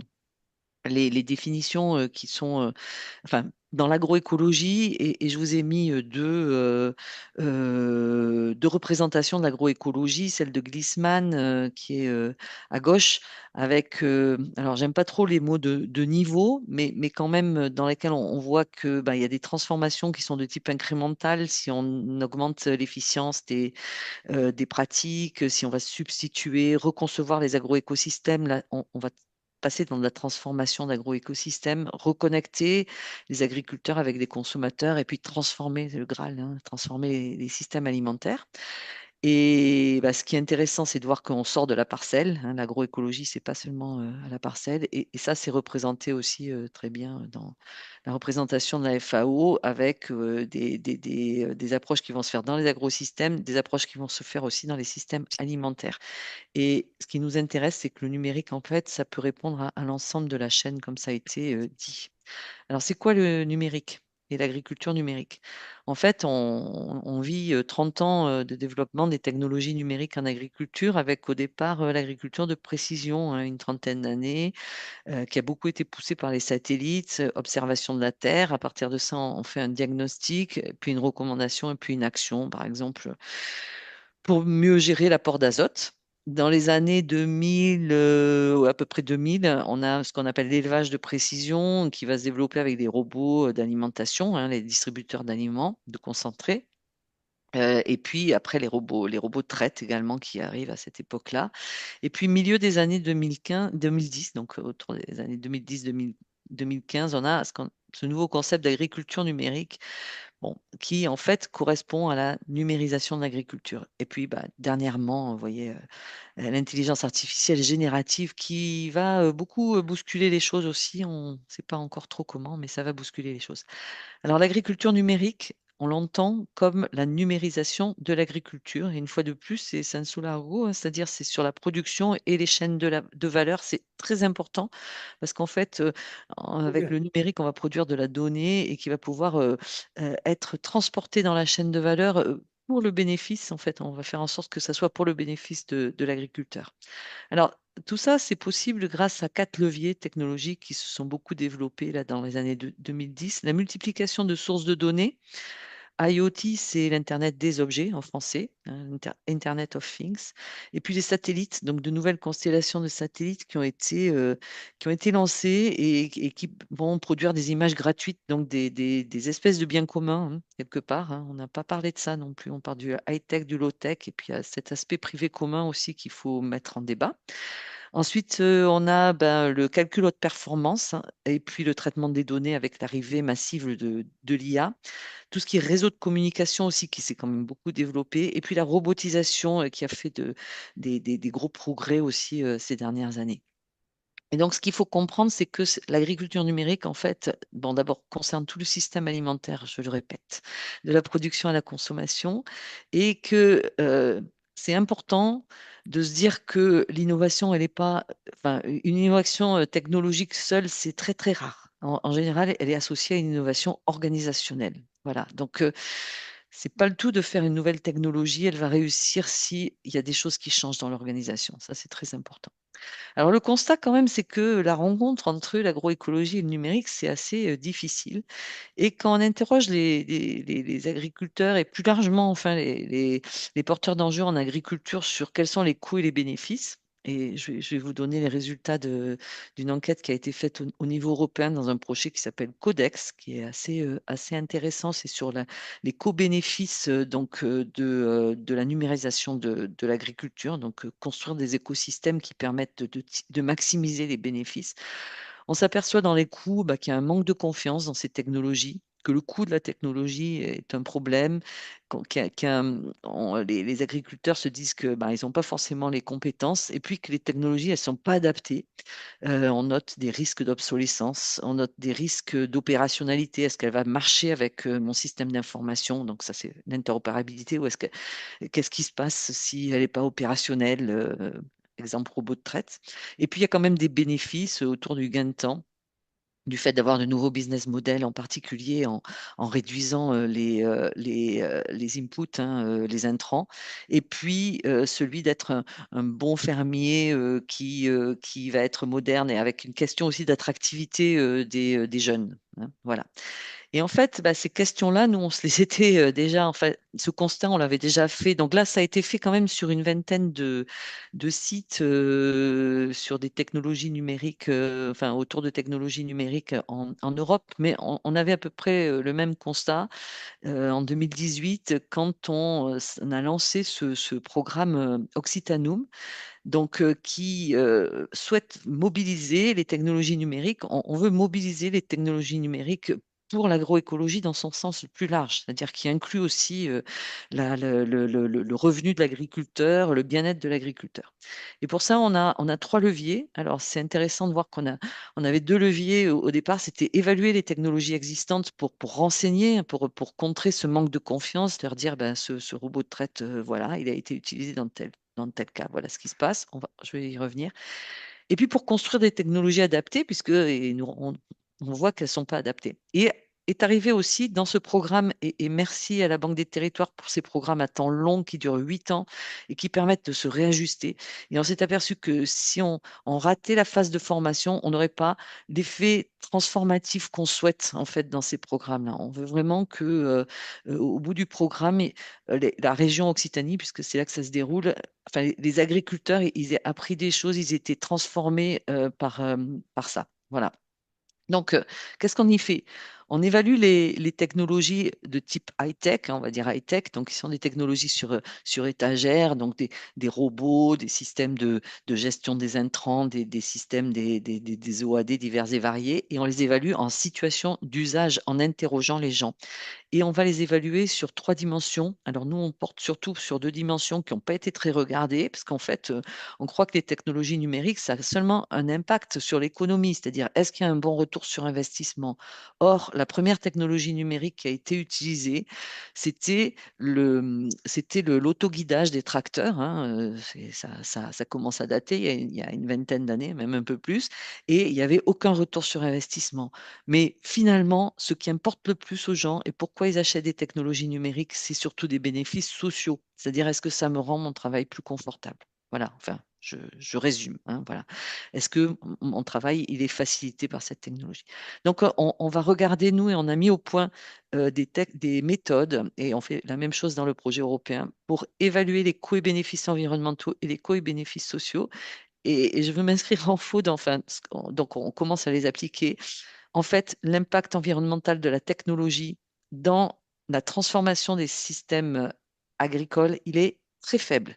les définitions qui sont enfin, dans l'agroécologie, et je vous ai mis deux représentations de l'agroécologie, celle de Glissman qui est à gauche, avec, alors j'aime pas trop les mots de niveau, mais quand même dans lesquels on voit que il y a des transformations qui sont de type incrémental si on augmente l'efficience des pratiques, si on va substituer, reconcevoir les agroécosystèmes, là, on va passer dans de la transformation d'agroécosystèmes, reconnecter les agriculteurs avec des consommateurs et puis transformer, c'est le Graal, hein, transformer les systèmes alimentaires. Et ce qui est intéressant, c'est de voir qu'on sort de la parcelle, hein. L'agroécologie, c'est pas seulement à la parcelle. Et ça, c'est représenté aussi très bien dans la représentation de la FAO avec des approches qui vont se faire dans les agrosystèmes, des approches qui vont se faire aussi dans les systèmes alimentaires. Et ce qui nous intéresse, c'est que le numérique, en fait, ça peut répondre à l'ensemble de la chaîne, comme ça a été dit. Alors, c'est quoi le numérique et l'agriculture numérique? En fait, on vit 30 ans de développement des technologies numériques en agriculture, avec au départ l'agriculture de précision, hein, une trentaine d'années, qui a beaucoup été poussée par les satellites, observation de la Terre. À partir de ça, on fait un diagnostic, puis une recommandation, et puis une action, par exemple, pour mieux gérer l'apport d'azote. Dans les années 2000, à peu près 2000, on a ce qu'on appelle l'élevage de précision qui va se développer avec des robots d'alimentation, hein, les distributeurs d'aliments, de concentrés. Et puis après les robots de traite également qui arrivent à cette époque-là. Et puis milieu des années 2015, 2010, donc autour des années 2010-2015, on a ce nouveau concept d'agriculture numérique, bon, qui en fait correspond à la numérisation de l'agriculture. Et puis dernièrement, vous voyez, l'intelligence artificielle générative qui va beaucoup bousculer les choses aussi. On ne sait pas encore trop comment, mais ça va bousculer les choses. Alors l'agriculture numérique, on l'entend comme la numérisation de l'agriculture. Et une fois de plus, c'est Sensu Largo, hein, c'est-à-dire c'est sur la production et les chaînes de valeur. C'est très important parce qu'en fait, avec le numérique, on va produire de la donnée et qui va pouvoir être transportée dans la chaîne de valeur pour le bénéfice. En fait, on va faire en sorte que ça soit pour le bénéfice de l'agriculteur. Alors, tout ça, c'est possible grâce à 4 leviers technologiques qui se sont beaucoup développés là, dans les années 2010. La multiplication de sources de données. IoT, c'est l'Internet des objets en français, hein, Internet of Things. Et puis les satellites, donc de nouvelles constellations de satellites qui ont été lancées et qui vont produire des images gratuites, donc des espèces de biens communs, hein, quelque part. Hein. On n'a pas parlé de ça non plus. On parle du high-tech, du low-tech, et puis il y a cet aspect privé commun aussi qu'il faut mettre en débat. Ensuite, on a le calcul haute performance, hein, et puis le traitement des données avec l'arrivée massive de l'IA. Tout ce qui est réseau de communication aussi, qui s'est quand même beaucoup développé. Et puis la robotisation qui a fait des gros progrès aussi ces dernières années. Et donc, ce qu'il faut comprendre, c'est que l'agriculture numérique, en fait, bon, d'abord, concerne tout le système alimentaire, je le répète, de la production à la consommation, et que c'est important de se dire que l'innovation, elle n'est pas, enfin, une innovation technologique seule, c'est très, très rare. En général, elle est associée à une innovation organisationnelle. Voilà. Donc, c'est pas le tout de faire une nouvelle technologie. Elle va réussir s'il y a des choses qui changent dans l'organisation. Ça, c'est très important. Alors le constat quand même, c'est que la rencontre entre l'agroécologie et le numérique, c'est assez difficile. Et quand on interroge les agriculteurs et plus largement enfin les porteurs d'enjeux en agriculture sur quels sont les coûts et les bénéfices, et je vais vous donner les résultats d'une enquête qui a été faite au niveau européen dans un projet qui s'appelle Codex, qui est assez intéressant. C'est sur les co-bénéfices de la numérisation de l'agriculture, donc construire des écosystèmes qui permettent de maximiser les bénéfices. On s'aperçoit dans les coûts qu'il y a un manque de confiance dans ces technologies, que le coût de la technologie est un problème, les agriculteurs se disent que ils n'ont pas forcément les compétences, et puis que les technologies, elles ne sont pas adaptées. On note des risques d'obsolescence, on note des risques d'opérationnalité. Est-ce qu'elle va marcher avec mon système d'information? Donc ça, c'est l'interopérabilité. Ou qu'est-ce qui se passe si elle n'est pas opérationnelle? Exemple robot de traite. Et puis, il y a quand même des bénéfices autour du gain de temps, du fait d'avoir de nouveaux business models, en particulier en réduisant les inputs, hein, les intrants, et puis celui d'être un bon fermier qui va être moderne et avec une question aussi d'attractivité des jeunes. Hein, voilà. Et en fait, ces questions-là, nous, on se les était déjà, en fait, ce constat, on l'avait déjà fait. Donc là, ça a été fait quand même sur une vingtaine de sites sur des technologies numériques, enfin, autour de technologies numériques en Europe. Mais on avait à peu près le même constat en 2018 quand on a lancé ce programme Occitanum, donc qui souhaite mobiliser les technologies numériques. On veut mobiliser les technologies numériques pour l'agroécologie dans son sens le plus large, c'est-à-dire qui inclut aussi le revenu de l'agriculteur, le bien-être de l'agriculteur. Et pour ça, on a 3 leviers. Alors, c'est intéressant de voir on avait 2 leviers au départ. C'était évaluer les technologies existantes pour renseigner, pour contrer ce manque de confiance, leur dire, ce robot de traite, voilà, il a été utilisé dans tel cas, voilà ce qui se passe. Je vais y revenir. Et puis pour construire des technologies adaptées, puisque on voit qu'elles ne sont pas adaptées. Et est arrivé aussi dans ce programme, et merci à la Banque des Territoires pour ces programmes à temps long qui durent 8 ans et qui permettent de se réajuster. Et on s'est aperçu que si on ratait la phase de formation, on n'aurait pas l'effet transformatif qu'on souhaite en fait dans ces programmes-là. On veut vraiment que au bout du programme, la région Occitanie, puisque c'est là que ça se déroule, enfin, les agriculteurs, ils aient appris des choses, ils étaient transformés par ça. Voilà. Donc, qu'est-ce qu'on y fait? On évalue les technologies de type high-tech, hein, on va dire high-tech, donc qui sont des technologies sur étagère, donc des robots, des systèmes de gestion des intrants, des systèmes des OAD divers et variés, et on les évalue en situation d'usage, en interrogeant les gens. Et on va les évaluer sur 3 dimensions. Alors nous, on porte surtout sur 2 dimensions qui n'ont pas été très regardées, parce qu'en fait, on croit que les technologies numériques, ça a seulement un impact sur l'économie, c'est-à-dire est-ce qu'il y a un bon retour sur investissement? Or, la première technologie numérique qui a été utilisée, c'était l'autoguidage des tracteurs. Hein, ça commence à dater, il y a une vingtaine d'années, même un peu plus, et il n'y avait aucun retour sur investissement. Mais finalement, ce qui importe le plus aux gens et pourquoi ils achètent des technologies numériques, c'est surtout des bénéfices sociaux. C'est-à-dire, est-ce que ça me rend mon travail plus confortable? Voilà, enfin, je résume, hein, voilà. Est-ce que mon travail, il est facilité par cette technologie? Donc, on va regarder, nous, et on a mis au point des méthodes, et on fait la même chose dans le projet européen, pour évaluer les coûts et bénéfices environnementaux et les coûts et bénéfices sociaux. Et je veux m'inscrire en faux, enfin, donc on commence à les appliquer. En fait, l'impact environnemental de la technologie dans la transformation des systèmes agricoles, il est très faible.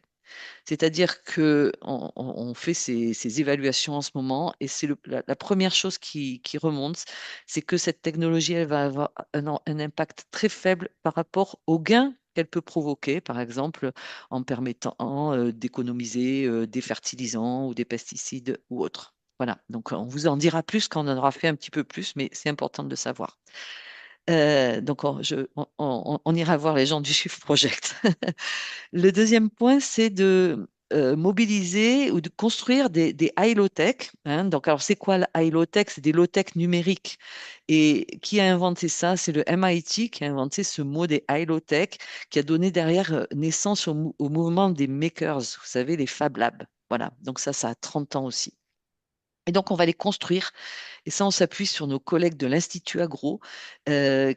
C'est-à-dire que on fait ces évaluations en ce moment et c'est la première chose qui remonte, c'est que cette technologie, elle va avoir un impact très faible par rapport aux gains qu'elle peut provoquer, par exemple en permettant d'économiser des fertilisants ou des pesticides ou autres. Voilà, donc on vous en dira plus quand on en aura fait un petit peu plus, mais c'est important de le savoir. Donc on ira voir les gens du Shift Project. Le deuxième point, c'est de mobiliser ou de construire des high low-tech, hein. Donc, alors, c'est quoi le high low-tech? C'est des low-tech numériques. Et qui a inventé ça? C'est le MIT qui a inventé ce mot des high low-tech, qui a donné derrière naissance au mouvement des makers, vous savez, les Fab Labs. Voilà, donc ça a 30 ans aussi. Et donc, on va les construire. Et ça, on s'appuie sur nos collègues de l'Institut Agro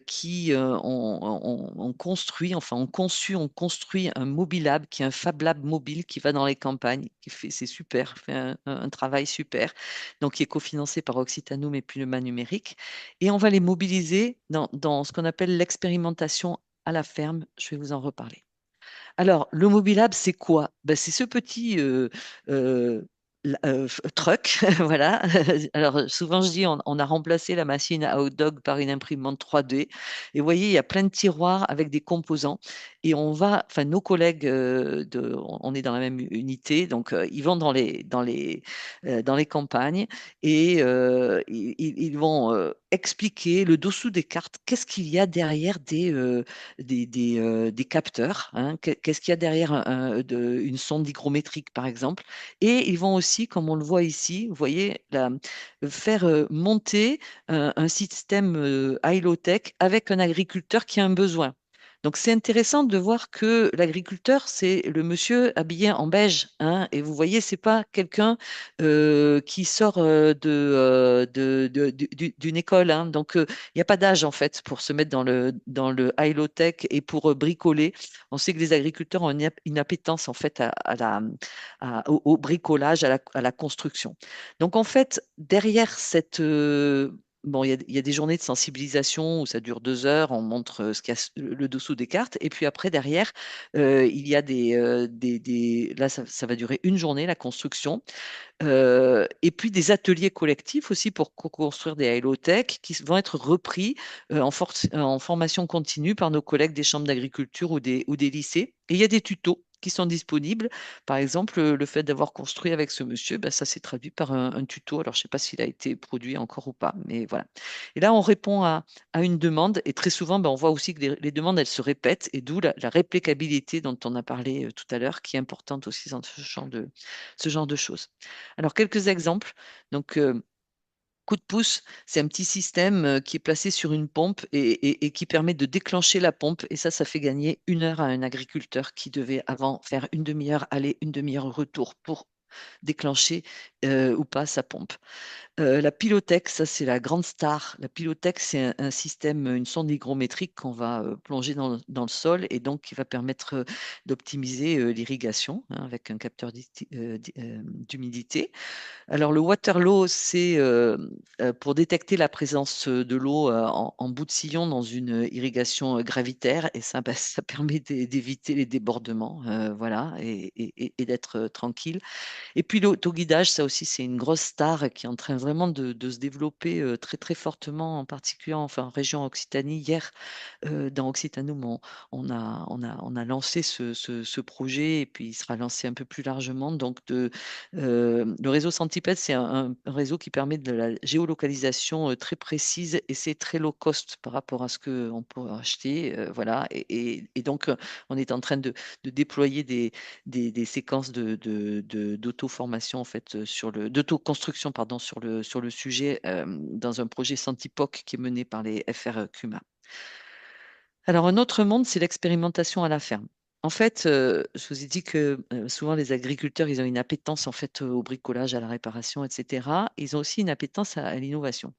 qui ont construit, enfin, ont construit un Mobilab qui est un Fab Lab mobile qui va dans les campagnes, c'est super, fait un travail super, donc qui est cofinancé par Occitanum et puis le Man Numérique. Et on va les mobiliser dans ce qu'on appelle l'expérimentation à la ferme. Je vais vous en reparler. Alors, le Mobilab, c'est quoi? Ben, c'est ce petit euh, truck, voilà. Alors, souvent, je dis, on a remplacé la machine à hot dog par une imprimante 3D. Et vous voyez, il y a plein de tiroirs avec des composants. Et enfin, nos collègues, on est dans la même unité, donc ils vont dans les campagnes et ils vont expliquer le dessous des cartes, qu'est-ce qu'il y a derrière des capteurs, hein, qu'est-ce qu'il y a derrière une sonde hygrométrique, par exemple. Et ils vont aussi, comme on le voit ici, vous voyez, faire monter un système high-low-tech avec un agriculteur qui a un besoin. Donc, c'est intéressant de voir que l'agriculteur, c'est le monsieur habillé en beige, hein, et vous voyez, c'est pas quelqu'un qui sort d'une école, hein. Donc, il n'y a pas d'âge en fait pour se mettre dans le high-low tech et pour bricoler. On sait que les agriculteurs ont une appétence en fait au bricolage, à la construction. Donc en fait, derrière bon, il y a des journées de sensibilisation où ça dure 2 heures, on montre ce qu'il y a le dessous des cartes, et puis après, derrière, il y a là, ça va durer une journée, la construction. Et puis des ateliers collectifs aussi pour construire des high-low-tech qui vont être repris en formation continue par nos collègues des chambres d'agriculture ou des lycées. Et il y a des tutos qui sont disponibles. Par exemple, le fait d'avoir construit avec ce monsieur, ben, ça s'est traduit par un tuto. Alors, je ne sais pas s'il a été produit encore ou pas, mais voilà. Et là, on répond à une demande et très souvent, ben, on voit aussi que les demandes, elles se répètent et d'où la réplicabilité dont on a parlé tout à l'heure, qui est importante aussi dans ce genre de choses. Alors, quelques exemples. Donc, coup de pouce, c'est un petit système qui est placé sur une pompe et qui permet de déclencher la pompe. Et ça fait gagner 1 heure à un agriculteur qui devait avant faire une demi-heure aller, une demi-heure retour pour déclencher ou pas sa pompe. La pilothèque, ça c'est la grande star. La pilothèque, c'est un système, une sonde hygrométrique qu'on va plonger dans le sol et donc qui va permettre d'optimiser l'irrigation, hein, avec un capteur d'humidité. Alors, le Waterloo, c'est pour détecter la présence de l'eau en bout de sillon dans une irrigation gravitaire. Et ça, bah, ça permet d'éviter les débordements, voilà, et d'être tranquille. Et puis l'autoguidage, ça aussi, c'est une grosse star qui est en train vraiment de se développer très, très fortement, en particulier enfin, en région Occitanie. Hier, dans Occitanum, on a lancé ce projet et puis il sera lancé un peu plus largement. Donc, le réseau Centipede, c'est un réseau qui permet de la géolocalisation très précise et c'est très low cost par rapport à ce qu'on peut acheter. Voilà. Et donc, on est en train de déployer des séquences d'auto-formation, en fait, d'auto-construction, pardon, sur le sujet dans un projet Centipoc qui est mené par les FR Cuma. Alors, un autre monde, c'est l'expérimentation à la ferme. En fait, je vous ai dit que souvent les agriculteurs, ils ont une appétence en fait au bricolage, à la réparation, etc. Ils ont aussi une appétence à l'innovation.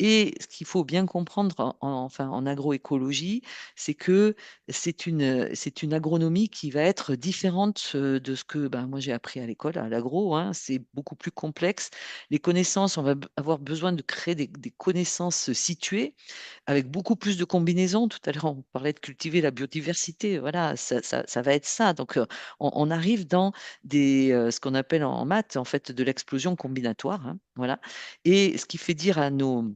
Et ce qu'il faut bien comprendre enfin, en agroécologie, c'est que c'est une agronomie qui va être différente de ce que ben, moi j'ai appris à l'école, à l'agro, hein. C'est beaucoup plus complexe. Les connaissances, on va avoir besoin de créer des connaissances situées avec beaucoup plus de combinaisons. Tout à l'heure, on parlait de cultiver la biodiversité. Voilà, ça va être ça. Donc, on arrive dans ce qu'on appelle en maths, en fait, de l'explosion combinatoire, hein. Voilà. Et ce qui fait dire à nos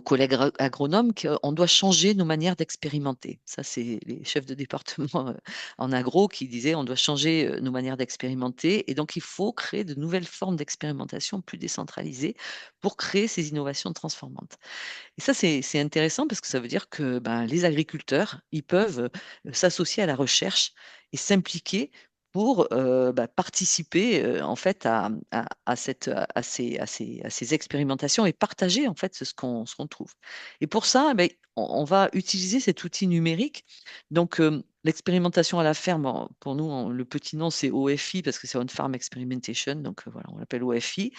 collègues agronomes qu'on doit changer nos manières d'expérimenter. Ça, c'est les chefs de département en agro qui disaient on doit changer nos manières d'expérimenter. Et donc, il faut créer de nouvelles formes d'expérimentation plus décentralisées pour créer ces innovations transformantes. Et ça, c'est intéressant parce que ça veut dire que ben, les agriculteurs, ils peuvent s'associer à la recherche et s'impliquer pour bah, participer en fait à ces expérimentations et partager en fait ce qu'on trouve. Et pour ça, ben, on va utiliser cet outil numérique. Donc, l'expérimentation à la ferme, pour nous, le petit nom, c'est OFI parce que c'est On Farm Experimentation. Donc, voilà, on l'appelle OFI.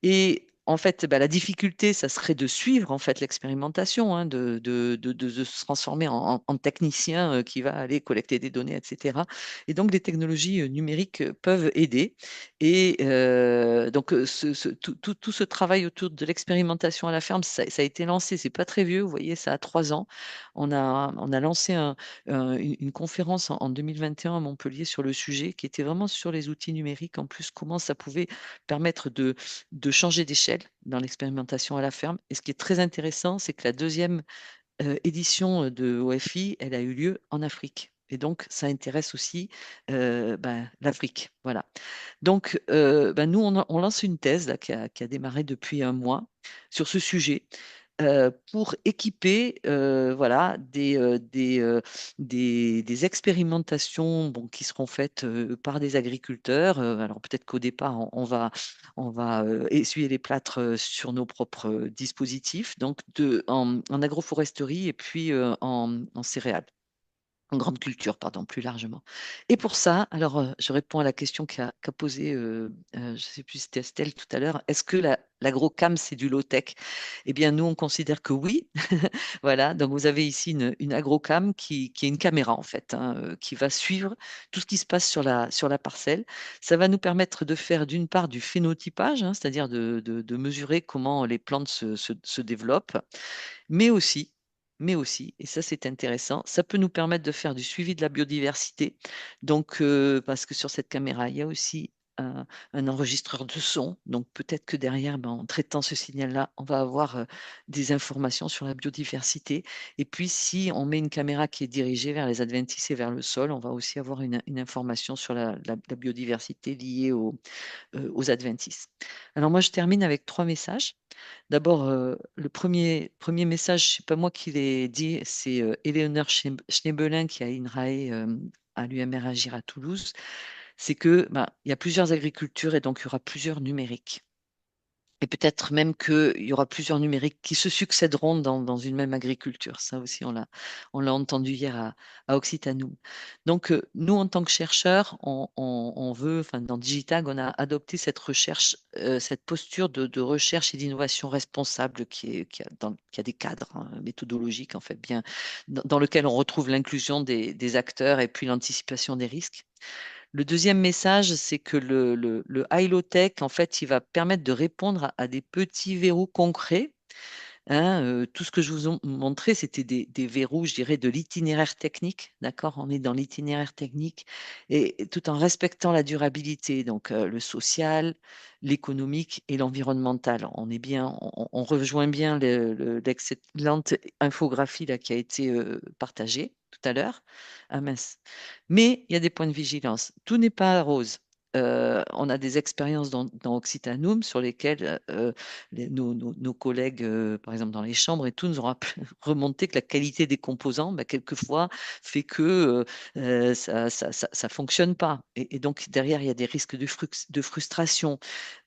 Et en fait, bah, la difficulté, ça serait de suivre en fait l'expérimentation, hein, de se transformer en technicien qui va aller collecter des données, etc. Et donc, les technologies numériques peuvent aider. Et donc, tout ce travail autour de l'expérimentation à la ferme, ça a été lancé. C'est pas très vieux, vous voyez, ça a 3 ans. On a lancé une conférence en 2021 à Montpellier sur le sujet, qui était vraiment sur les outils numériques. En plus, comment ça pouvait permettre de changer d'échelle dans l'expérimentation à la ferme. Et ce qui est très intéressant, c'est que la deuxième édition de OFI, elle a eu lieu en Afrique. Et donc, ça intéresse aussi ben, l'Afrique. Voilà. Donc, ben, nous, on lance une thèse là, qui a démarré depuis un mois sur ce sujet. Pour équiper voilà, des expérimentations bon, qui seront faites par des agriculteurs. Alors peut-être qu'au départ, on va essuyer les plâtres sur nos propres dispositifs, donc en agroforesterie et puis en céréales. En grande culture, pardon, plus largement. Et pour ça, alors je réponds à la question qu'a posée, je ne sais plus si c'était Estelle tout à l'heure, est-ce que l'agrocam, c'est du low-tech? Eh bien, nous, on considère que oui. Voilà, donc vous avez ici une agrocam qui est une caméra, en fait, hein, qui va suivre tout ce qui se passe sur la parcelle. Ça va nous permettre de faire, d'une part, du phénotypage, hein, c'est-à-dire de mesurer comment les plantes se développent, mais aussi, et ça c'est intéressant, ça peut nous permettre de faire du suivi de la biodiversité. Donc, parce que sur cette caméra, il y a aussi un enregistreur de son. Donc, peut-être que derrière, ben, en traitant ce signal-là, on va avoir des informations sur la biodiversité. Et puis, si on met une caméra qui est dirigée vers les adventices et vers le sol, on va aussi avoir une information sur la biodiversité liée aux adventices. Alors, moi, je termine avec 3 messages. D'abord, le premier message, c'est pas moi qui l'ai dit, c'est Éléonore Schneebelin qui est à INRAE à l'UMR Agir à Toulouse. C'est que bah, il y a plusieurs agricultures et donc il y aura plusieurs numériques. Et peut-être même qu'il y aura plusieurs numériques qui se succéderont dans une même agriculture. Ça aussi, on l'a entendu hier à Occitanum. Donc, nous, en tant que chercheurs, on veut, enfin, dans Digitag, on a adopté cette recherche, cette posture de recherche et d'innovation responsable qui a des cadres hein, méthodologiques, en fait, bien, dans lequel on retrouve l'inclusion des acteurs et puis l'anticipation des risques. Le deuxième message, c'est que le high-low tech, en fait, il va permettre de répondre à des petits verrous concrets. Hein, tout ce que je vous ai montré, c'était des verrous, je dirais, de l'itinéraire technique. D'accord? On est dans l'itinéraire technique et tout en respectant la durabilité, donc le social, l'économique et l'environnemental. On est bien, on rejoint bien l'excellente infographie là, qui a été partagée tout à l'heure. Ah mince. Mais il y a des points de vigilance. Tout n'est pas rose. On a des expériences dans Occitanum sur lesquelles nos collègues, par exemple dans les chambres et tout, nous auront remonté que la qualité des composants, bah, quelquefois, fait que ça fonctionne pas. Et donc derrière, il y a des risques de frustration.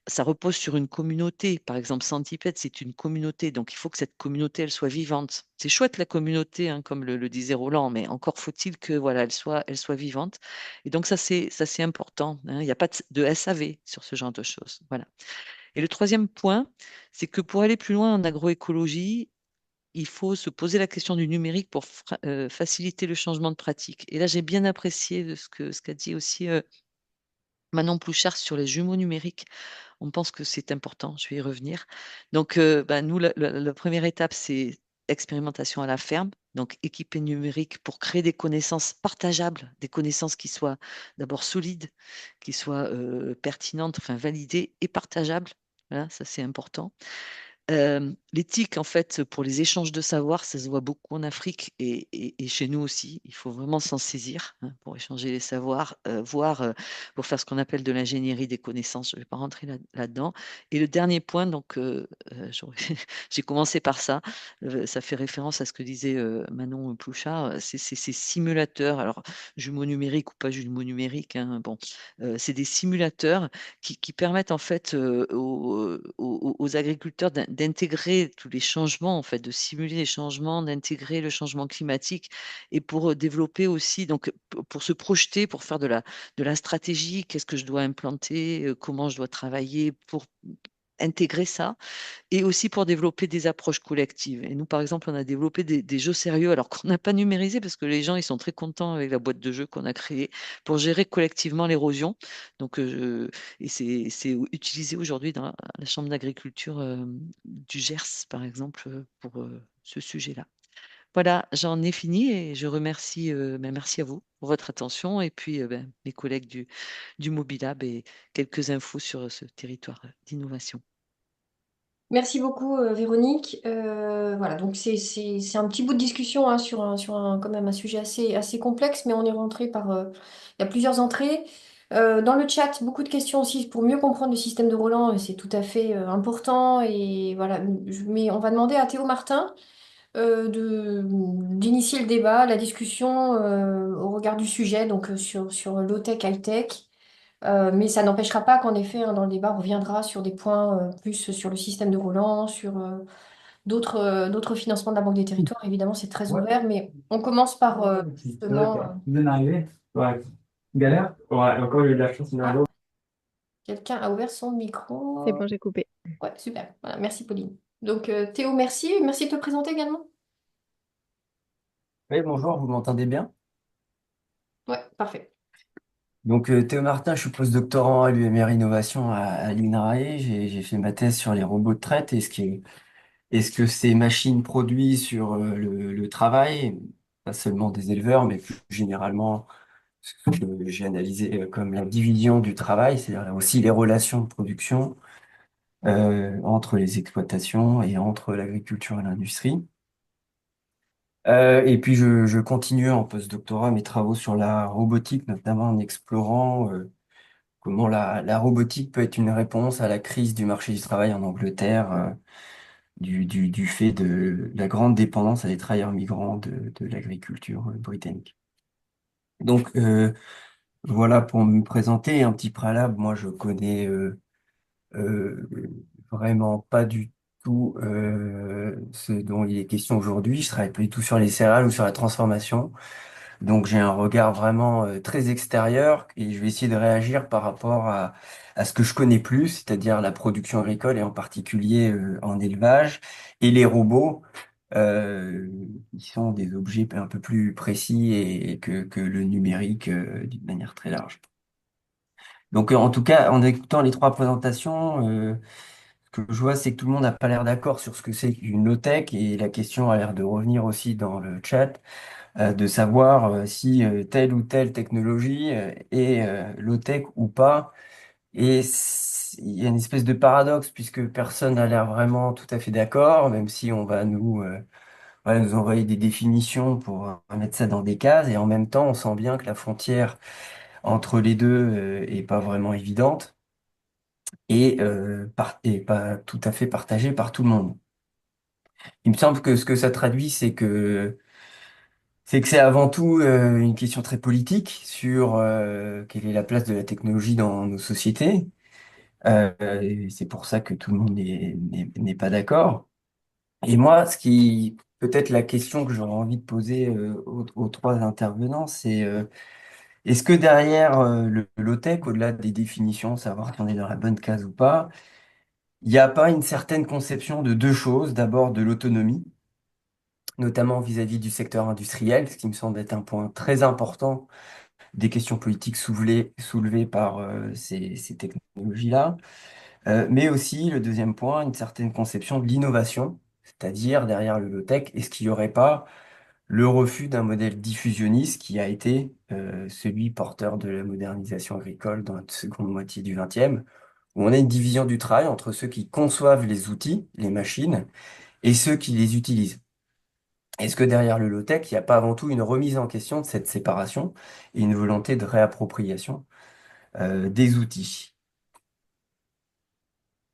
ça repose sur une communauté. Par exemple, Centipede, c'est une communauté, donc il faut que cette communauté, elle soit vivante. C'est chouette la communauté, hein, comme le disait Roland, mais encore faut-il que voilà, elle soit vivante. Et donc ça c'est important, hein. Il n'y a pas de SAV sur ce genre de choses. Voilà. Et le troisième point, c'est que pour aller plus loin en agroécologie, il faut se poser la question du numérique pour faciliter le changement de pratique. Et là, j'ai bien apprécié ce qu'a dit aussi Manon Plouchard sur les jumeaux numériques. On pense que c'est important, je vais y revenir. Donc, bah, nous, la première étape, c'est expérimentation à la ferme, donc équipée numérique pour créer des connaissances partageables, des connaissances qui soient d'abord solides, qui soient pertinentes, enfin validées et partageables. Voilà, ça c'est important. L'éthique, en fait, pour les échanges de savoir, ça se voit beaucoup en Afrique et chez nous aussi. Il faut vraiment s'en saisir, hein, pour échanger les savoirs, voire pour faire ce qu'on appelle de l'ingénierie des connaissances. Je ne vais pas rentrer là-dedans. Et le dernier point, donc, j'ai commencé par ça. Ça fait référence à ce que disait Manon Plouchard. C'est ces simulateurs. Alors, jumeaux numériques ou pas jumeaux numériques, hein, bon, c'est des simulateurs qui permettent en fait aux agriculteurs d'intégrer tous les changements, en fait, de simuler les changements, d'intégrer le changement climatique et pour développer aussi, donc pour se projeter, pour faire de la stratégie, qu'est-ce que je dois implanter, comment je dois travailler pour intégrer ça et aussi pour développer des approches collectives. Et nous, par exemple, on a développé des jeux sérieux, alors qu'on n'a pas numérisé parce que les gens, ils sont très contents avec la boîte de jeux qu'on a créée pour gérer collectivement l'érosion. Donc, et c'est utilisé aujourd'hui dans la Chambre d'agriculture du Gers, par exemple, pour ce sujet-là. Voilà, j'en ai fini et je remercie, merci à vous pour votre attention et puis mes collègues du Mobilab et quelques infos sur ce territoire d'innovation. Merci beaucoup, Véronique. Voilà, donc c'est un petit bout de discussion, hein, quand même un sujet assez complexe, mais on est rentré il y a plusieurs entrées. Dans le chat, beaucoup de questions aussi pour mieux comprendre le système de Roland, et c'est tout à fait important. Et voilà, mais on va demander à Théo Martin d'initier le débat, la discussion au regard du sujet, donc sur low-tech, high-tech. Mais ça n'empêchera pas qu'en effet, hein, dans le débat, on reviendra sur des points plus sur le système de Roland, sur d'autres financements de la Banque des Territoires. Évidemment, c'est très ouvert, mais on commence par justement. Vous venez d'arriver? Ouais. Galère? Ouais, encore eu de la chance. Quelqu'un a ouvert son micro. C'est bon, j'ai coupé. Ouais, super. Voilà, merci Pauline. Donc Théo, merci. Merci de te présenter également. Oui, bonjour, vous m'entendez bien? Ouais, parfait. Donc, Théo Martin, je suis postdoctorant à l'UMR Innovation à l'INRAE. J'ai fait ma thèse sur les robots de traite et ce que ces machines produisent sur le travail, pas seulement des éleveurs, mais plus généralement ce que j'ai analysé comme la division du travail, c'est-à-dire aussi les relations de production entre les exploitations et entre l'agriculture et l'industrie. Et puis je continue en postdoctorat mes travaux sur la robotique, notamment en explorant comment la robotique peut être une réponse à la crise du marché du travail en Angleterre, du fait de la grande dépendance à des travailleurs migrants de l'agriculture britannique. Donc voilà pour me présenter un petit préalable. Moi, je connais euh, vraiment pas du tout ce dont il est question aujourd'hui. Je travaille pas du tout sur les céréales ou sur la transformation. Donc j'ai un regard vraiment très extérieur et je vais essayer de réagir par rapport à ce que je connais plus, c'est-à-dire la production agricole et en particulier en élevage et les robots euh, qui sont des objets un peu plus précis et que le numérique d'une manière très large. Donc en tout cas, en écoutant les trois présentations, ce que je vois, c'est que tout le monde n'a pas l'air d'accord sur ce que c'est qu'une low-tech et la question a l'air de revenir aussi dans le chat de savoir si telle ou telle technologie est low-tech ou pas. Et il y a une espèce de paradoxe puisque personne n'a l'air vraiment tout à fait d'accord, même si on va voilà, nous envoyer des définitions pour mettre ça dans des cases. Et en même temps, on sent bien que la frontière entre les deux est pas vraiment évidente et pas tout à fait partagée par tout le monde. Il me semble que ce que ça traduit, c'est que c'est avant tout une question très politique sur quelle est la place de la technologie dans nos sociétés. Et c'est pour ça que tout le monde n'est pas d'accord. Et moi, ce qui peut-être la question que j'aurais envie de poser aux trois intervenants, c'est est-ce que derrière le low-tech, au-delà des définitions, savoir si on est dans la bonne case ou pas, il n'y a pas une certaine conception de deux choses. D'abord, de l'autonomie, notamment vis-à-vis du secteur industriel, ce qui me semble être un point très important des questions politiques soulevées par ces technologies-là. Mais aussi, le deuxième point, une certaine conception de l'innovation, c'est-à-dire derrière le low-tech, est-ce qu'il n'y aurait pas le refus d'un modèle diffusionniste qui a été celui porteur de la modernisation agricole dans la seconde moitié du XXe, où on a une division du travail entre ceux qui conçoivent les outils, les machines, et ceux qui les utilisent. Est-ce que derrière le low-tech, il n'y a pas avant tout une remise en question de cette séparation et une volonté de réappropriation des outils?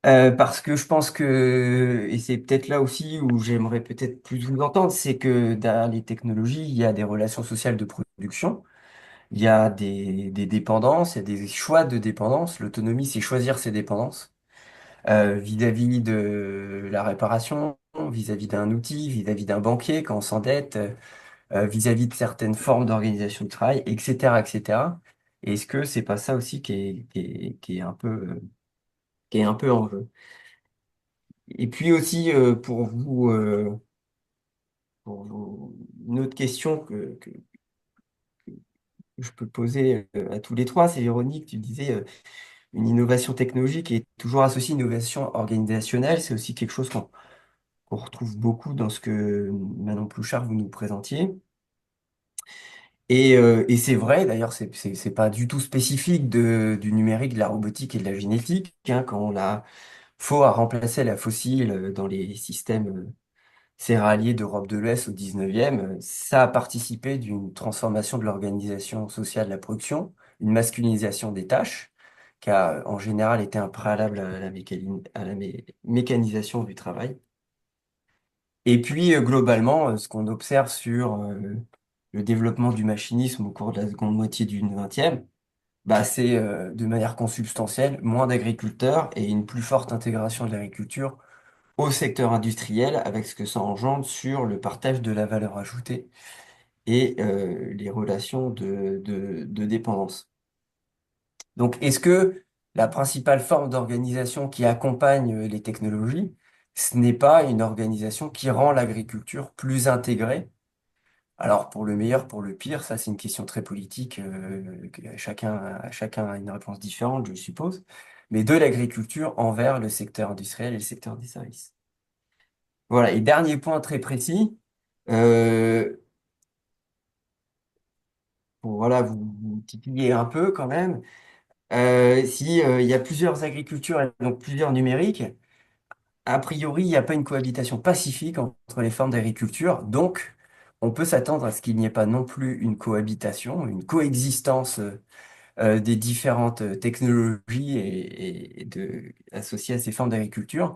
Parce que je pense que, et c'est peut-être là aussi où j'aimerais peut-être plus vous entendre, c'est que derrière les technologies, il y a des relations sociales de production, il y a des dépendances, il y a des choix de dépendance. L'autonomie, c'est choisir ses dépendances vis-à-vis de la réparation, vis-à-vis d'un outil, vis-à-vis d'un banquier quand on s'endette, vis-à-vis de certaines formes d'organisation de travail, etc., etc. Et est-ce que c'est pas ça aussi qui est un peu en jeu? Et puis aussi une autre question que je peux poser à tous les trois, c'est Véronique, tu disais une innovation technologique est toujours associée à une innovation organisationnelle, c'est aussi quelque chose qu'on retrouve beaucoup dans ce que Manon Plouchard vous nous présentiez. Et c'est vrai, d'ailleurs, c'est pas du tout spécifique du numérique, de la robotique et de la génétique, hein, quand on a faut à remplacer la fossile dans les systèmes céréaliers d'Europe de l'Ouest au 19e, ça a participé d'une transformation de l'organisation sociale de la production, une masculinisation des tâches, qui a en général été un préalable à la mécanisation du travail. Et puis, globalement, ce qu'on observe sur le développement du machinisme au cours de la seconde moitié du XXe, bah, c'est de manière consubstantielle moins d'agriculteurs et une plus forte intégration de l'agriculture au secteur industriel avec ce que ça engendre sur le partage de la valeur ajoutée et les relations de dépendance. Donc, est-ce que la principale forme d'organisation qui accompagne les technologies, ce n'est pas une organisation qui rend l'agriculture plus intégrée? Alors, pour le meilleur, pour le pire, ça c'est une question très politique, que chacun a une réponse différente, je suppose, mais de l'agriculture envers le secteur industriel et le secteur des services. Voilà, et dernier point très précis, euh, pour voilà, vous titiller un peu quand même, si il y a plusieurs agricultures et donc plusieurs numériques, a priori, il n'y a pas une cohabitation pacifique entre les formes d'agriculture, donc on peut s'attendre à ce qu'il n'y ait pas non plus une cohabitation, une coexistence des différentes technologies associées à ces formes d'agriculture.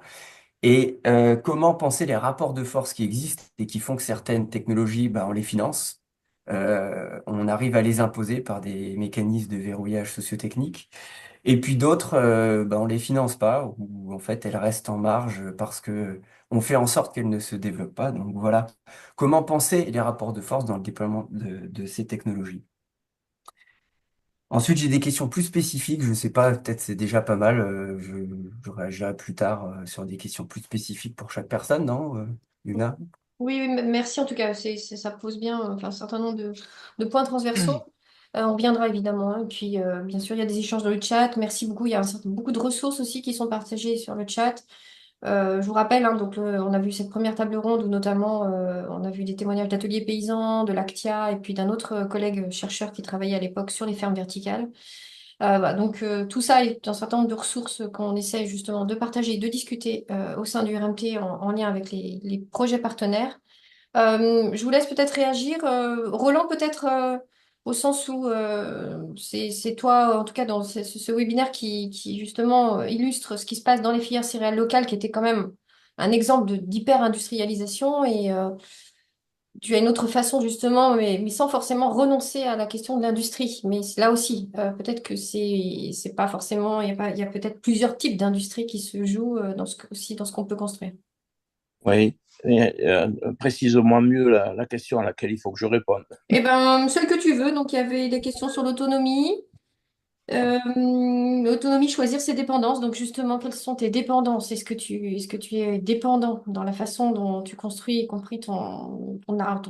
Et comment penser les rapports de force qui existent et qui font que certaines technologies, bah, on les finance, on arrive à les imposer par des mécanismes de verrouillage sociotechnique, et puis d'autres, bah, on les finance pas, ou en fait elles restent en marge parce que on fait en sorte qu'elles ne se développent pas. Donc voilà, comment penser les rapports de force dans le déploiement de ces technologies. Ensuite, j'ai des questions plus spécifiques. Je sais pas, peut-être c'est déjà pas mal. Je réagirai plus tard sur des questions plus spécifiques pour chaque personne, non, Yuna? Oui, oui, merci en tout cas. Ça pose bien enfin, un certain nombre de points transversaux. On reviendra évidemment, hein. Et puis, bien sûr, il y a des échanges dans le chat. Merci beaucoup. Il y a beaucoup de ressources aussi qui sont partagées sur le chat. Je vous rappelle, hein, donc, on a vu cette première table ronde où notamment on a vu des témoignages d'ateliers paysans, de l'Actia et puis d'un autre collègue chercheur qui travaillait à l'époque sur les fermes verticales. Voilà, donc tout ça est un certain nombre de ressources qu'on essaie justement de partager et de discuter au sein du RMT en lien avec les projets partenaires. Je vous laisse peut-être réagir. Roland, peut-être au sens où c'est toi, en tout cas dans ce webinaire qui justement illustre ce qui se passe dans les filières céréales locales, qui était quand même un exemple d'hyper-industrialisation. Et tu as une autre façon justement, mais sans forcément renoncer à la question de l'industrie. Mais là aussi, peut-être que c'est pas forcément, il y a peut-être plusieurs types d'industries qui se jouent aussi dans ce qu'on peut construire. Oui. Précise-moi mieux la question à laquelle il faut que je réponde. Eh ben, celle que tu veux. Donc, il y avait des questions sur l'autonomie. L'autonomie, choisir ses dépendances. Donc, justement, quelles sont tes dépendances? Est-ce que tu es dépendant dans la façon dont tu construis, y compris ton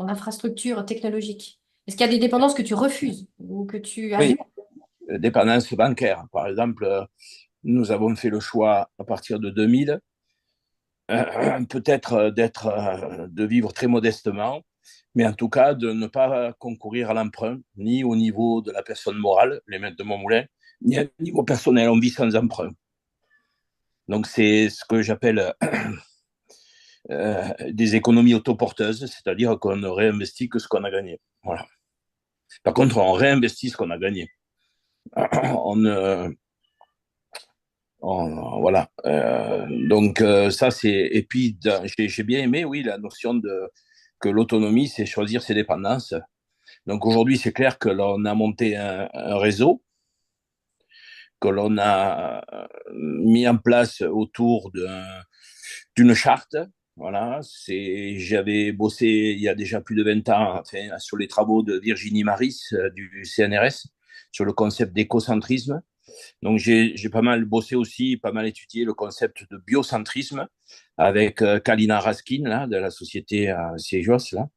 infrastructure technologique? Est-ce qu'il y a des dépendances que tu refuses ou que tu Oui, admets? dépendance bancaire. Par exemple, nous avons fait le choix à partir de 2000, peut-être de vivre très modestement, mais en tout cas de ne pas concourir à l'emprunt, ni au niveau de la personne morale, les maîtres de mon moulin, ni au niveau personnel. On vit sans emprunt. Donc c'est ce que j'appelle des économies autoporteuses, c'est-à-dire qu'on ne réinvestit que ce qu'on a gagné. Voilà. Par contre, on réinvestit ce qu'on a gagné. on, voilà. Donc ça c'est. Et puis j'ai bien aimé, oui, la notion de que l'autonomie c'est choisir ses dépendances. Donc aujourd'hui c'est clair que l'on a monté un réseau que l'on a mis en place autour d'une charte. Voilà, j'avais bossé il y a déjà plus de 20 ans enfin, sur les travaux de Virginie Maris du CNRS sur le concept d'écocentrisme. Donc j'ai pas mal bossé aussi, pas mal étudié le concept de biocentrisme avec Kalina Raskin là, de la société Siejos là.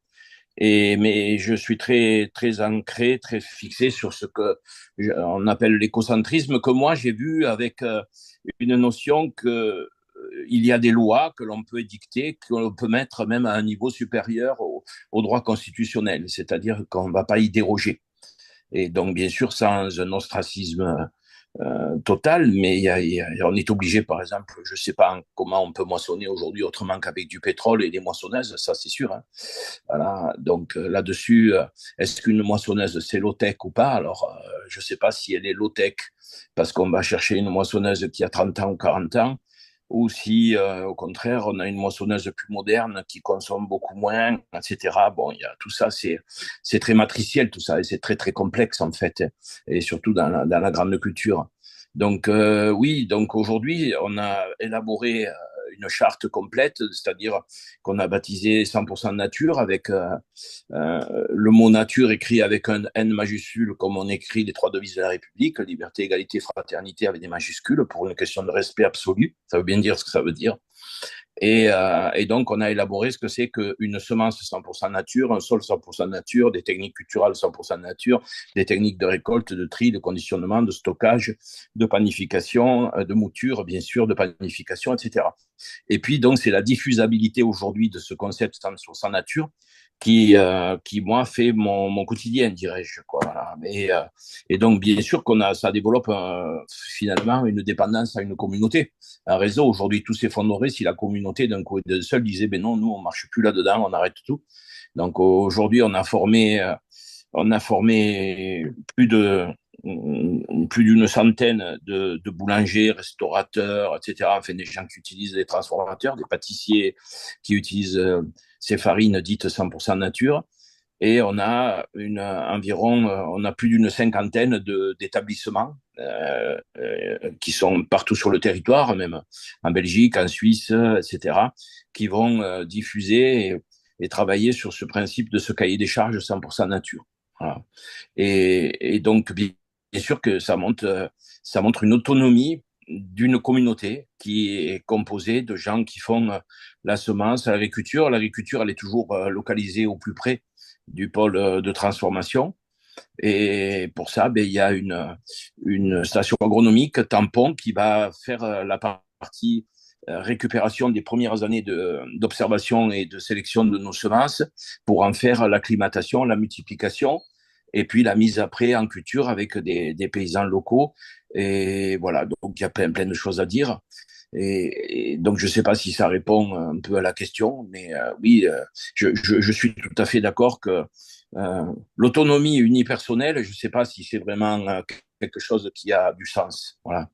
Mais je suis très, très ancré, très fixé sur ce que on appelle l'écocentrisme, que moi j'ai vu avec une notion que il y a des lois que l'on peut édicter, que l'on peut mettre même à un niveau supérieur au droit constitutionnel, c'est-à-dire qu'on ne va pas y déroger. Et donc, bien sûr, sans un ostracisme total, mais on est obligé, par exemple, je ne sais pas comment on peut moissonner aujourd'hui autrement qu'avec du pétrole et des moissonneuses, ça c'est sûr. Hein. Voilà. Donc là-dessus, est-ce qu'une moissonneuse c'est low-tech ou pas? Alors, je ne sais pas si elle est low-tech parce qu'on va chercher une moissonneuse qui a 30 ans ou 40 ans, ou si au contraire on a une moissonneuse plus moderne qui consomme beaucoup moins, etc. Bon, il y a tout ça, c'est très matriciel tout ça, et c'est très très complexe en fait, et surtout dans la grande culture. Donc oui, donc aujourd'hui on a élaboré une charte complète, c'est-à-dire qu'on a baptisé 100% nature avec le mot nature écrit avec un N majuscule comme on écrit les trois devises de la République, liberté, égalité, fraternité avec des majuscules pour une question de respect absolu. Ça veut bien dire ce que ça veut dire. Et donc, on a élaboré ce que c'est qu'une semence 100% nature, un sol 100% nature, des techniques culturales 100% nature, des techniques de récolte, de tri, de conditionnement, de stockage, de panification, de mouture, bien sûr, de panification, etc. Et puis, donc, c'est la diffusabilité aujourd'hui de ce concept 100% nature qui moi, fait mon quotidien, dirais-je. Quoi, voilà. Et donc, bien sûr ça développe finalement une dépendance à une communauté. Un réseau, aujourd'hui, tout s'effondrerait si la communauté, d'un coup et d'un seul, disait, ben non, nous, on marche plus là-dedans, on arrête tout. Donc, aujourd'hui, on a formé plus d'une centaine de boulangers, restaurateurs, etc. Enfin, des gens qui utilisent des transformateurs, des pâtissiers qui utilisent ces farines dites 100% nature. Et on a on a plus d'une cinquantaine d'établissements qui sont partout sur le territoire, même en Belgique, en Suisse, etc., qui vont diffuser et travailler sur ce principe de ce cahier des charges 100% nature. Voilà. Et donc, bien sûr que ça montre une autonomie d'une communauté qui est composée de gens qui font la semence, l'agriculture. L'agriculture, elle est toujours localisée au plus près du pôle de transformation. Et pour ça, ben, il y a une station agronomique tampon qui va faire la partie récupération des premières années d'observation et de sélection de nos semences pour en faire l'acclimatation, la multiplication et puis la mise après en culture avec des paysans locaux. Et voilà, donc il y a plein de choses à dire. Et donc, je ne sais pas si ça répond un peu à la question, mais oui, je suis tout à fait d'accord que l'autonomie unipersonnelle, je ne sais pas si c'est vraiment quelque chose qui a du sens. Voilà.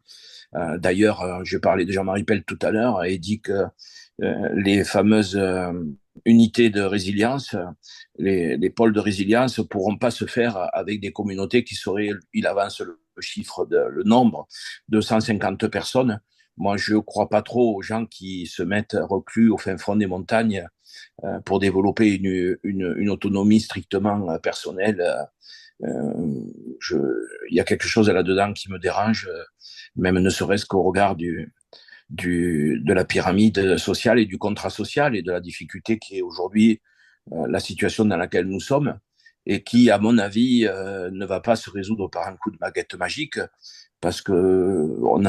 D'ailleurs, je parlais de Jean-Marie Pell tout à l'heure et dit que les fameuses unités de résilience, les pôles de résilience ne pourront pas se faire avec des communautés qui seraient, il avance le chiffre, le nombre de 150 personnes. Moi, je ne crois pas trop aux gens qui se mettent reclus au fin fond des montagnes pour développer une autonomie strictement personnelle. Il y a quelque chose là-dedans qui me dérange, même ne serait-ce qu'au regard de la pyramide sociale et du contrat social et de la difficulté qui est aujourd'hui la situation dans laquelle nous sommes et qui, à mon avis, ne va pas se résoudre par un coup de baguette magique parce que on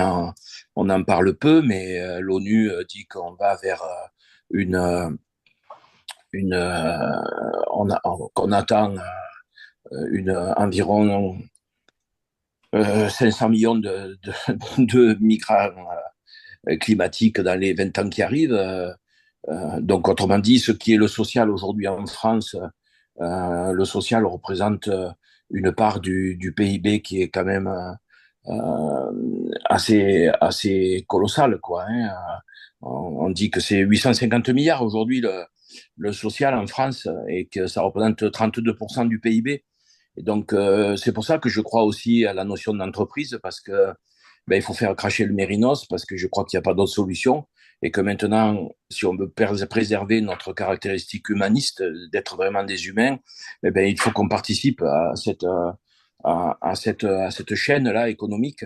en parle peu, mais l'ONU dit qu'on va vers une, qu'on attend environ 500 millions de migrants climatiques dans les 20 ans qui arrivent. Donc, autrement dit, ce qui est le social aujourd'hui en France, le social représente une part du PIB qui est quand même assez colossale, quoi. Hein. On dit que c'est 850 milliards aujourd'hui le social en France et que ça représente 32% du PIB. Et donc, c'est pour ça que je crois aussi à la notion d'entreprise parce que il faut faire cracher le mérinos parce que je crois qu'il n'y a pas d'autre solution et que maintenant, si on veut préserver notre caractéristique humaniste, d'être vraiment des humains, il faut qu'on participe à cette chaîne-là économique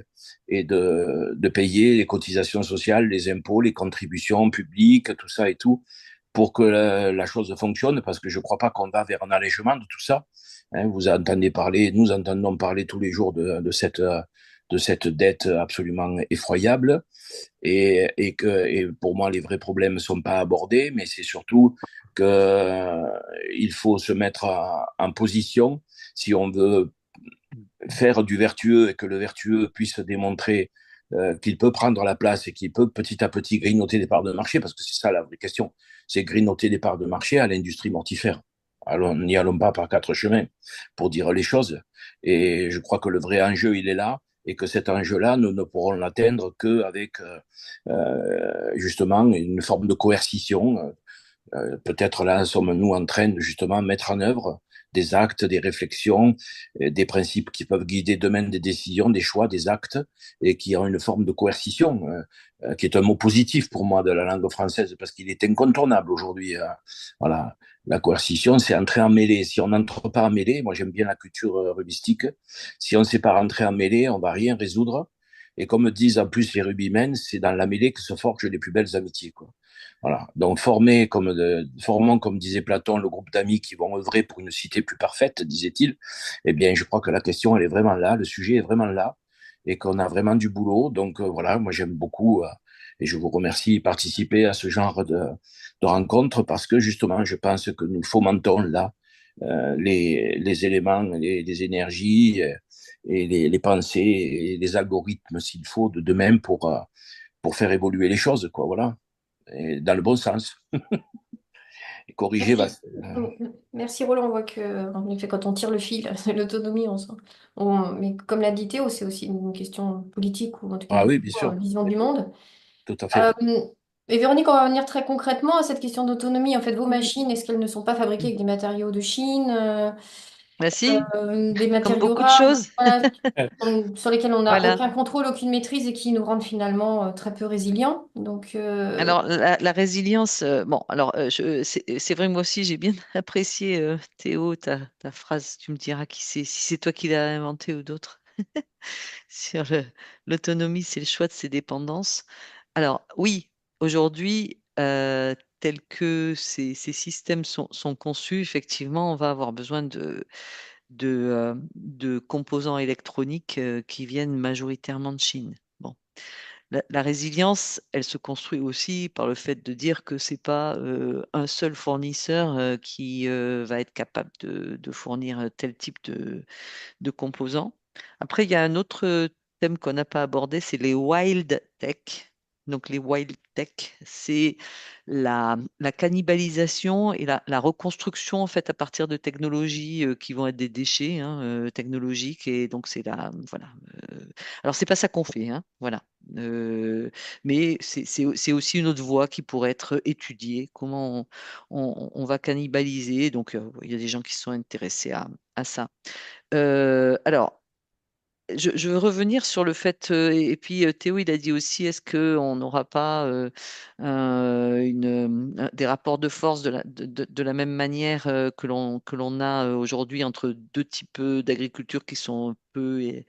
et de payer les cotisations sociales, les impôts, les contributions publiques, tout ça et tout, pour que la chose fonctionne, parce que je ne crois pas qu'on va vers un allègement de tout ça. Hein, vous entendez parler, nous entendons parler tous les jours de cette dette absolument effroyable et pour moi les vrais problèmes ne sont pas abordés, mais c'est surtout qu'il faut se mettre en position si on veut faire du vertueux et que le vertueux puisse démontrer qu'il peut prendre la place et qu'il peut petit à petit grignoter des parts de marché, parce que c'est ça la vraie question, c'est grignoter des parts de marché à l'industrie mortifère. Alors, n'y allons pas par quatre chemins pour dire les choses. Et je crois que le vrai enjeu, il est là, et que cet enjeu-là, nous ne pourrons l'atteindre qu'avec justement une forme de coercition. Peut-être là, sommes-nous en train de justement mettre en œuvre des actes, des réflexions, des principes qui peuvent guider demain des décisions, des choix, des actes, et qui ont une forme de coercition, qui est un mot positif pour moi de la langue française, parce qu'il est incontournable aujourd'hui. Voilà. La coercition, c'est entrer en mêlée. Si on n'entre pas en mêlée, moi j'aime bien la culture rugbyistique, si on ne sait pas rentrer en mêlée, on va rien résoudre. Et comme disent en plus les rugbymen, c'est dans la mêlée que se forgent les plus belles amitiés, quoi. Voilà. Donc, formons, comme disait Platon, le groupe d'amis qui vont œuvrer pour une cité plus parfaite, disait-il. Eh bien, je crois que la question, elle est vraiment là, le sujet est vraiment là, et qu'on a vraiment du boulot. Donc, voilà, moi, j'aime beaucoup, et je vous remercie de participer à ce genre de rencontres, parce que, justement, je pense que nous fomentons là les éléments, les énergies, et les pensées, et les algorithmes, s'il faut, de demain pour faire évoluer les choses, quoi, voilà. Et dans le bon sens. Et corriger va. Merci. Merci Roland, on voit que en effet, quand on tire le fil, c'est l'autonomie, mais comme l'a dit Théo, c'est aussi une question politique ou en tout cas Ah une oui, bien sûr, vision du monde. tout à Euh, fait. et Véronique, on va revenir très concrètement à cette question d'autonomie. En fait, vos machines, est-ce qu'elles ne sont pas fabriquées avec des matériaux de Chine, Bah si, des comme matériaux beaucoup de rares, choses. voilà, sur lesquels on n'a Voilà. aucun contrôle, aucune maîtrise et qui nous rendent finalement très peu résilients? Donc, Alors, la résilience, bon, alors, c'est vrai, moi aussi, j'ai bien apprécié, Théo, ta phrase. Tu me diras si c'est toi qui l'as inventé ou d'autres. Sur l'autonomie, c'est le choix de ses dépendances. Alors, oui, aujourd'hui, tels que ces systèmes sont conçus, effectivement, on va avoir besoin de composants électroniques qui viennent majoritairement de Chine. Bon. La résilience, elle se construit aussi par le fait de dire que c'est pas un seul fournisseur qui va être capable de fournir tel type de composants. Après, il y a un autre thème qu'on n'a pas abordé, c'est les wild tech. Donc les wild tech, c'est la cannibalisation et la reconstruction en fait à partir de technologies qui vont être des déchets technologiques. Et donc c'est voilà. Alors c'est pas ça qu'on fait, hein, voilà. Mais c'est aussi une autre voie qui pourrait être étudiée. Comment on va cannibaliser. Donc il y a des gens qui sont intéressés à ça. Alors. Je veux revenir sur le fait, et puis Théo, il a dit aussi, est-ce qu'on n'aura pas des rapports de force de la même manière que l'on a aujourd'hui entre deux types d'agriculture qui sont peu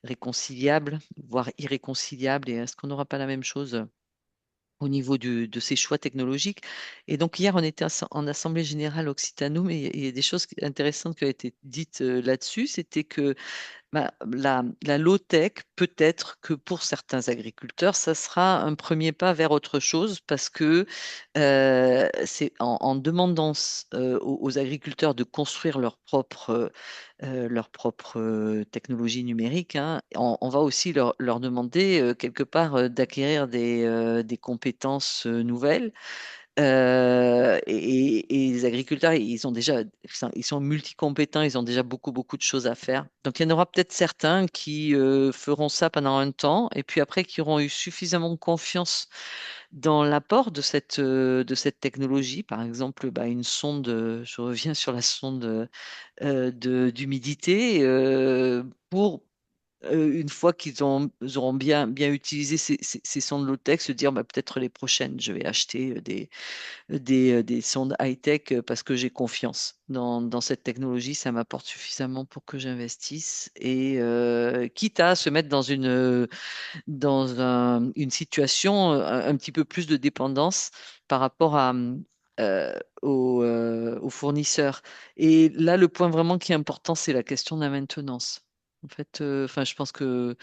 réconciliables, voire irréconciliables, et est-ce qu'on n'aura pas la même chose au niveau de ces choix technologiques? Et donc hier, on était en Assemblée générale Occitano, mais il y a des choses intéressantes qui ont été dites là-dessus. C'était que la low-tech, peut-être que pour certains agriculteurs, ça sera un premier pas vers autre chose parce que c'est en demandant aux agriculteurs de construire leur propre technologie numérique, hein, on va aussi leur demander quelque part d'acquérir des compétences nouvelles. Et les agriculteurs, ils sont multicompétents, ils ont déjà beaucoup, beaucoup de choses à faire. Donc, il y en aura peut-être certains qui feront ça pendant un temps et puis après qui auront eu suffisamment confiance dans l'apport de cette technologie. Par exemple, une sonde, je reviens sur la sonde d'humidité, pour une fois ils auront bien utilisé ces sondes low-tech, se dire peut-être les prochaines, je vais acheter des sondes high-tech parce que j'ai confiance dans cette technologie, ça m'apporte suffisamment pour que j'investisse. Et quitte à se mettre une situation un petit peu plus de dépendance par rapport aux fournisseurs. Et là, le point vraiment qui est important, c'est la question de la maintenance. En fait, je pense que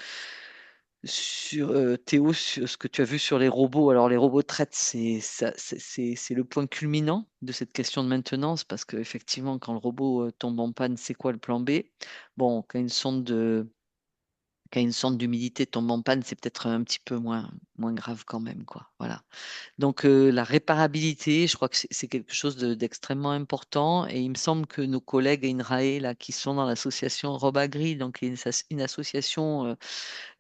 sur Théo, sur ce que tu as vu sur les robots, alors les robots traitent, c'est le point culminant de cette question de maintenance parce qu'effectivement, quand le robot tombe en panne, c'est quoi le plan B? Bon, quand une sonde d'humidité tombe en panne, c'est peut-être un petit peu moins grave quand même, quoi. Voilà. Donc la réparabilité, je crois que c'est quelque chose d'extrêmement important. Et il me semble que nos collègues à INRAE, là, qui sont dans l'association Robagri, donc qui est une association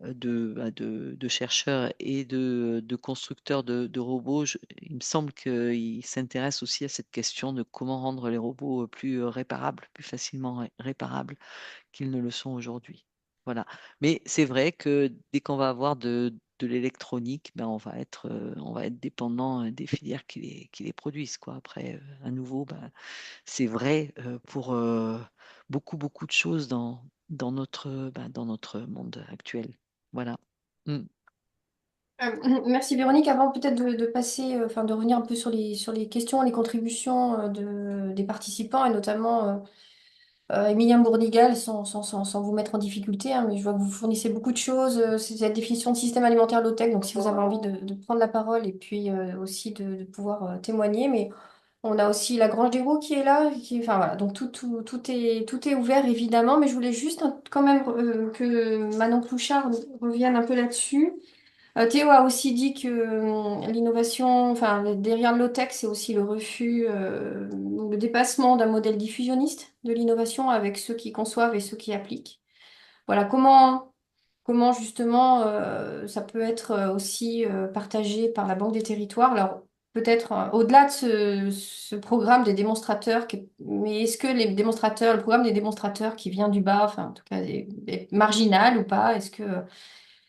de chercheurs et de constructeurs de robots, il me semble qu'ils s'intéressent aussi à cette question de comment rendre les robots plus réparables, plus facilement réparables qu'ils ne le sont aujourd'hui. Voilà. Mais c'est vrai que dès qu'on va avoir de l'électronique, on va être dépendant des filières qui les produisent, quoi. Après, à nouveau, c'est vrai pour beaucoup, beaucoup de choses dans notre monde actuel. Voilà. Mm. Merci Véronique. Avant peut-être de passer, enfin de revenir un peu sur les questions, les contributions des participants et notamment Emilien Bourdigal, sans vous mettre en difficulté, hein, mais je vois que vous fournissez beaucoup de choses. C'est cette définition de système alimentaire low-tech, donc si vous avez envie de prendre la parole et puis aussi de pouvoir témoigner. Mais on a aussi la Grange des Roues qui est là. Enfin voilà, donc tout est ouvert évidemment, mais je voulais juste quand même que Manon Clouchard revienne un peu là-dessus. Théo a aussi dit que l'innovation, enfin derrière le low-tech, c'est aussi le refus, le dépassement d'un modèle diffusionniste de l'innovation avec ceux qui conçoivent et ceux qui appliquent. Voilà, comment justement ça peut être aussi partagé par la Banque des Territoires. Alors peut-être au-delà de ce programme des démonstrateurs, mais est-ce que le programme des démonstrateurs qui vient du bas, enfin en tout cas est marginal ou pas?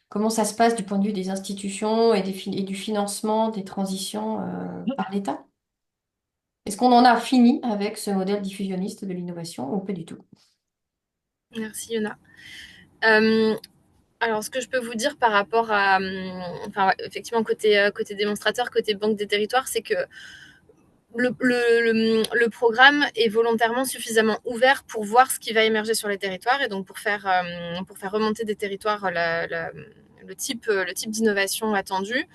Comment ça se passe du point de vue des institutions et du financement des transitions par l'État? Est-ce qu'on en a fini avec ce modèle diffusionniste de l'innovation ou pas du tout? Merci Yona. Alors, ce que je peux vous dire par rapport à, effectivement, côté démonstrateur, côté Banque des Territoires, c'est que le programme est volontairement suffisamment ouvert pour voir ce qui va émerger sur les territoires et donc pour faire remonter des territoires le type d'innovation attendue.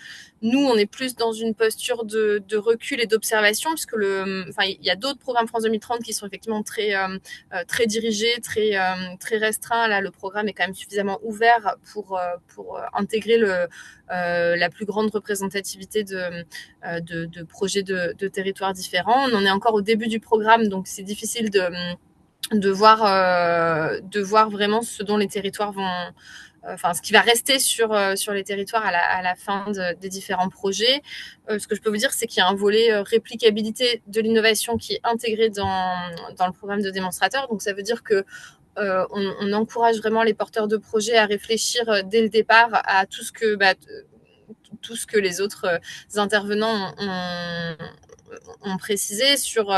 Nous, on est plus dans une posture de recul et d'observation, puisque il y a d'autres programmes France 2030 qui sont effectivement très dirigés, très restreints. Là, le programme est quand même suffisamment ouvert pour intégrer la plus grande représentativité de projets de territoires différents. On en est encore au début du programme, donc c'est difficile de voir vraiment ce dont les territoires vont, ce qui va rester sur les territoires à la fin des différents projets. Ce que je peux vous dire, c'est qu'il y a un volet réplicabilité de l'innovation qui est intégré dans le programme de démonstrateur. Donc ça veut dire que on encourage vraiment les porteurs de projets à réfléchir dès le départ à tout ce que les autres intervenants ont précisé sur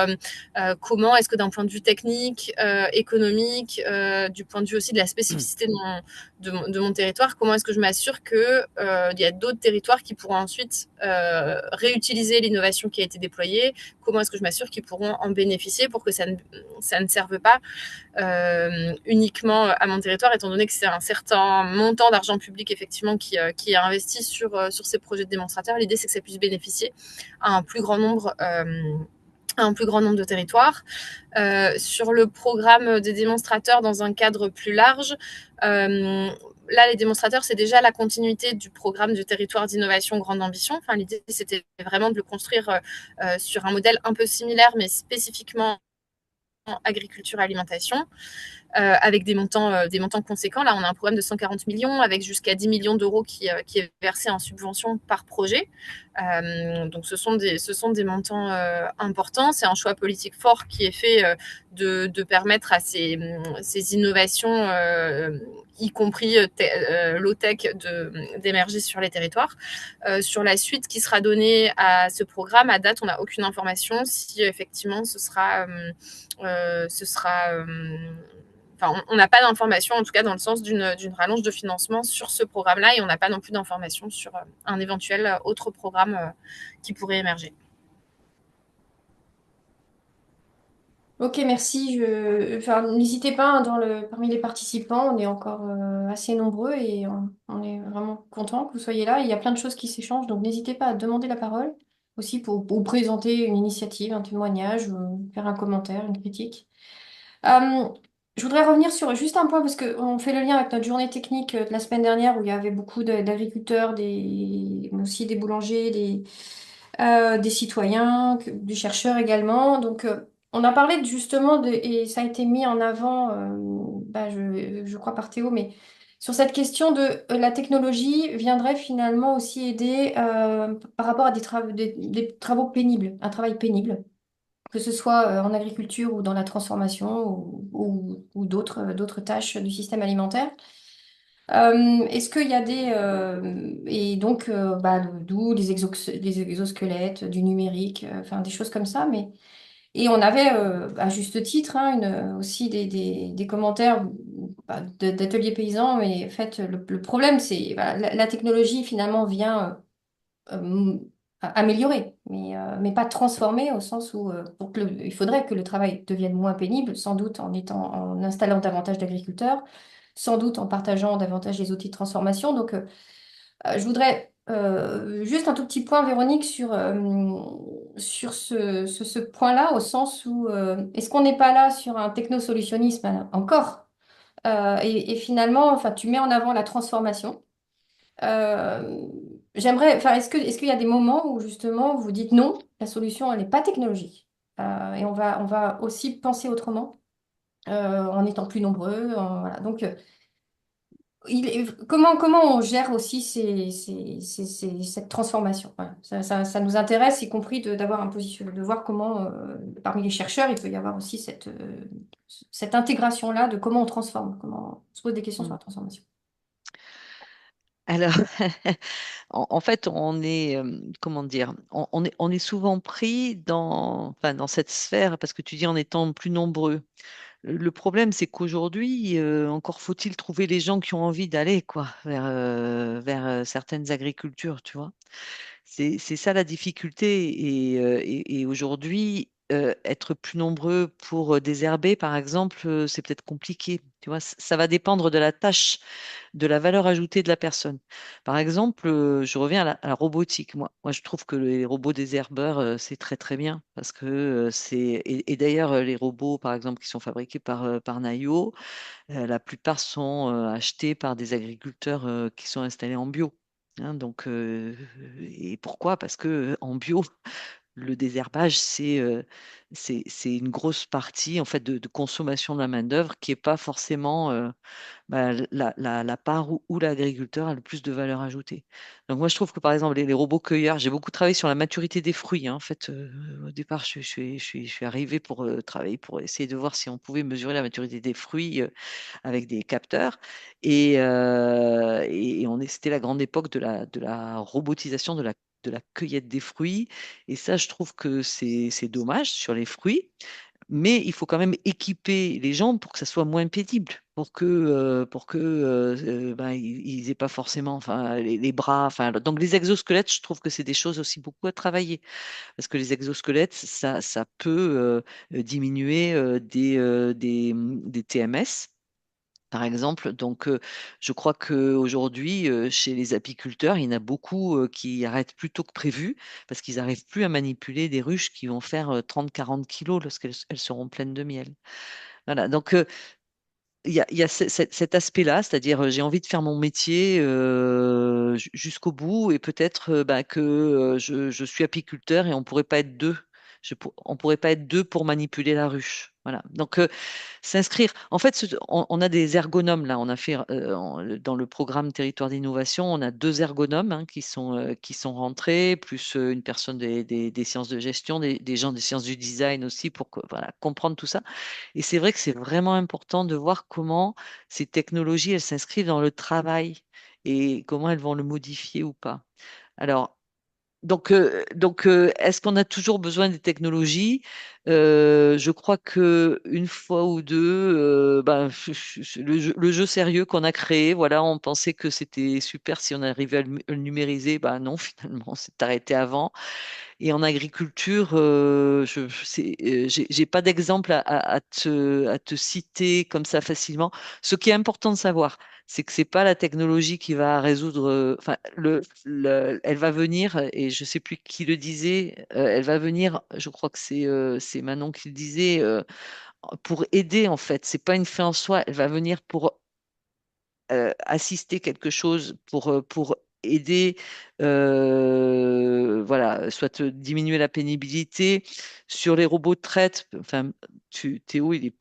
comment est-ce que d'un point de vue technique, économique, du point de vue aussi de la spécificité de mon territoire, comment est-ce que je m'assure qu'il y a d'autres territoires qui pourront ensuite réutiliser l'innovation qui a été déployée, comment est-ce que je m'assure qu'ils pourront en bénéficier pour que ça ne serve pas uniquement à mon territoire, étant donné que c'est un certain montant d'argent public effectivement qui est investi sur ces projets de démonstrateurs. L'idée, c'est que ça puisse bénéficier à un plus grand nombre de territoires. Sur le programme des démonstrateurs dans un cadre plus large, là, les démonstrateurs, c'est déjà la continuité du programme du territoire d'innovation grande ambition. Enfin, l'idée, c'était vraiment de le construire sur un modèle un peu similaire, mais spécifiquement agriculture et alimentation, avec des montants conséquents. Là, on a un programme de 140 millions avec jusqu'à 10 millions d'euros qui est versé en subvention par projet. Donc, ce sont des montants importants. C'est un choix politique fort qui est fait de permettre à ces innovations, y compris low-tech, d'émerger sur les territoires. Sur la suite qui sera donnée à ce programme, à date, on n'a aucune information si effectivement ce sera on n'a pas d'informations, en tout cas dans le sens d'une rallonge de financement sur ce programme-là, et on n'a pas non plus d'informations sur un éventuel autre programme qui pourrait émerger. Ok, merci. N'hésitez pas, hein, parmi les participants, on est encore assez nombreux et on est vraiment content que vous soyez là. Il y a plein de choses qui s'échangent, donc n'hésitez pas à demander la parole aussi pour présenter une initiative, un témoignage, ou faire un commentaire, une critique. Je voudrais revenir sur juste un point parce qu'on fait le lien avec notre journée technique de la semaine dernière où il y avait beaucoup d'agriculteurs, mais aussi des boulangers, des citoyens, des chercheurs également. Donc, on a parlé justement et ça a été mis en avant, je crois par Théo, mais sur cette question de la technologie viendrait finalement aussi aider par rapport à des travaux pénibles, un travail pénible, que ce soit en agriculture ou dans la transformation ou d'autres tâches du système alimentaire. Est-ce qu'il y a et donc d'où les exosquelettes, du numérique, enfin des choses comme ça, et on avait à juste titre, hein, aussi des commentaires d'ateliers paysans, mais en fait le problème c'est voilà, la technologie finalement vient améliorer, mais pas transformer au sens où il faudrait que le travail devienne moins pénible, sans doute en installant davantage d'agriculteurs, sans doute en partageant davantage les outils de transformation. Donc, je voudrais juste un tout petit point, Véronique, sur ce point-là, au sens où est-ce qu'on n'est pas là sur un technosolutionnisme encore? Et finalement, enfin, tu mets en avant la transformation. Euh, est-ce qu'il y a des moments où justement vous dites non, la solution, elle n'est pas technologique. Et on va aussi penser autrement, en étant plus nombreux. Voilà. Donc, comment on gère aussi cette transformation? Voilà. Ça nous intéresse, y compris d'avoir un position, de voir comment, parmi les chercheurs, il peut y avoir aussi cette intégration-là de comment on transforme, comment on se pose des questions sur la transformation. Alors, en fait, on est, comment dire, on est souvent pris dans cette sphère parce que tu dis en étant plus nombreux. Le problème, c'est qu'aujourd'hui, encore faut-il trouver les gens qui ont envie d'aller quoi, vers certaines agricultures, tu vois. C'est ça la difficulté. Et aujourd'hui, être plus nombreux pour désherber, par exemple, c'est peut-être compliqué. Tu vois, ça va dépendre de la tâche, de la valeur ajoutée de la personne. Par exemple, je reviens à la robotique. Moi, je trouve que les robots désherbeurs, c'est très très bien parce que et d'ailleurs, les robots, par exemple, qui sont fabriqués par Naio, la plupart sont achetés par des agriculteurs qui sont installés en bio. Hein, donc, et pourquoi? Parce que en bio, le désherbage, c'est une grosse partie en fait de consommation de la main-d'œuvre qui n'est pas forcément bah, la part où l'agriculteur a le plus de valeur ajoutée. Donc moi, je trouve que par exemple, les robots cueilleurs, j'ai beaucoup travaillé sur la maturité des fruits. Hein. En fait, au départ, je suis arrivée pour travailler, pour essayer de voir si on pouvait mesurer la maturité des fruits avec des capteurs. C'était la grande époque de la robotisation de la cueillette des fruits. Et ça, je trouve que c'est dommage sur les fruits. Mais il faut quand même équiper les gens pour que ça soit moins pénible, pour que ben, ils aient pas forcément, enfin, les bras, enfin, donc les exosquelettes, je trouve que c'est des choses aussi beaucoup à travailler, parce que les exosquelettes, ça peut diminuer des TMS. Par exemple, donc je crois qu'aujourd'hui, chez les apiculteurs, il y en a beaucoup qui arrêtent plus tôt que prévu parce qu'ils n'arrivent plus à manipuler des ruches qui vont faire 30-40 kilos lorsqu'elles elles seront pleines de miel. Voilà, donc il y a cet aspect-là, c'est-à-dire j'ai envie de faire mon métier jusqu'au bout et peut-être bah, que je suis apiculteur et on pourrait pas être deux. On pourrait pas être deux pour manipuler la ruche. Voilà. Donc, s'inscrire. En fait, on a des ergonomes là. On a fait dans le programme Territoire d'innovation, on a deux ergonomes hein, qui sont rentrés, plus une personne des sciences de gestion, des gens des sciences du design aussi pour voilà, comprendre tout ça. Et c'est vrai que c'est vraiment important de voir comment ces technologies, elles s'inscrivent dans le travail et comment elles vont le modifier ou pas. Alors, est-ce qu'on a toujours besoin des technologies? Je crois que une fois ou deux, ben, le jeu sérieux qu'on a créé, voilà, on pensait que c'était super si on arrivait à le numériser. Ben non, finalement, c'est arrêté avant. Et en agriculture, j'ai pas d'exemple à te citer comme ça facilement. Ce qui est important de savoir, c'est que c'est pas la technologie qui va résoudre. Enfin, elle va venir, et je sais plus qui le disait. Elle va venir. Je crois que c'est Manon qui le disait pour aider en fait. C'est pas une fin en soi. Elle va venir pour assister quelque chose pour aider, voilà, soit diminuer la pénibilité. Sur les robots de traite, enfin, Théo, il est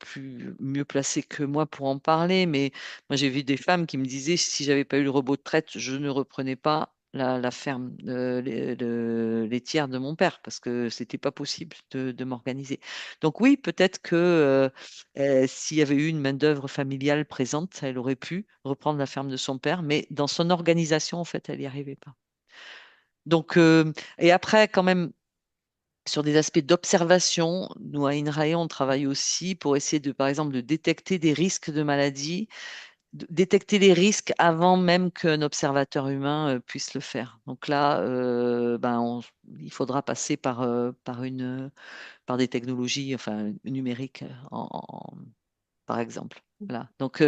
mieux placé que moi pour en parler, mais moi j'ai vu des femmes qui me disaient si j'avais pas eu le robot de traite, je ne reprenais pas la ferme laitière de mon père parce que c'était pas possible de m'organiser. Donc oui, peut-être que s'il y avait eu une main-d'œuvre familiale présente, elle aurait pu reprendre la ferme de son père, mais dans son organisation, en fait, elle n'y arrivait pas. Donc, et après, quand même, sur des aspects d'observation, nous, à INRAE, on travaille aussi pour essayer de, par exemple, de détecter des risques de maladie, détecter les risques avant même qu'un observateur humain puisse le faire. Donc là, il faudra passer par des technologies enfin, numériques par exemple. Voilà. Donc,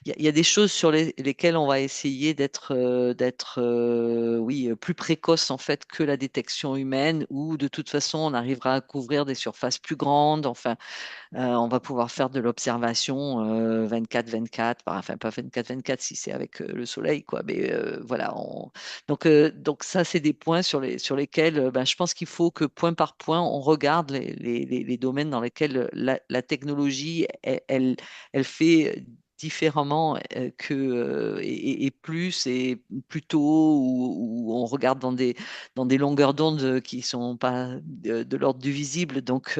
il y a des choses sur lesquelles on va essayer oui, plus précoce en fait que la détection humaine, ou de toute façon, on arrivera à couvrir des surfaces plus grandes. Enfin, on va pouvoir faire de l'observation 24-24, enfin pas 24-24 si c'est avec le soleil, quoi. Mais voilà. Donc ça, c'est des points sur lesquels ben, je pense qu'il faut que point par point, on regarde les domaines dans lesquels la technologie, elle fait différemment et plus et plus tôt, ou on regarde dans des longueurs d'onde qui sont pas de l'ordre du visible. Donc,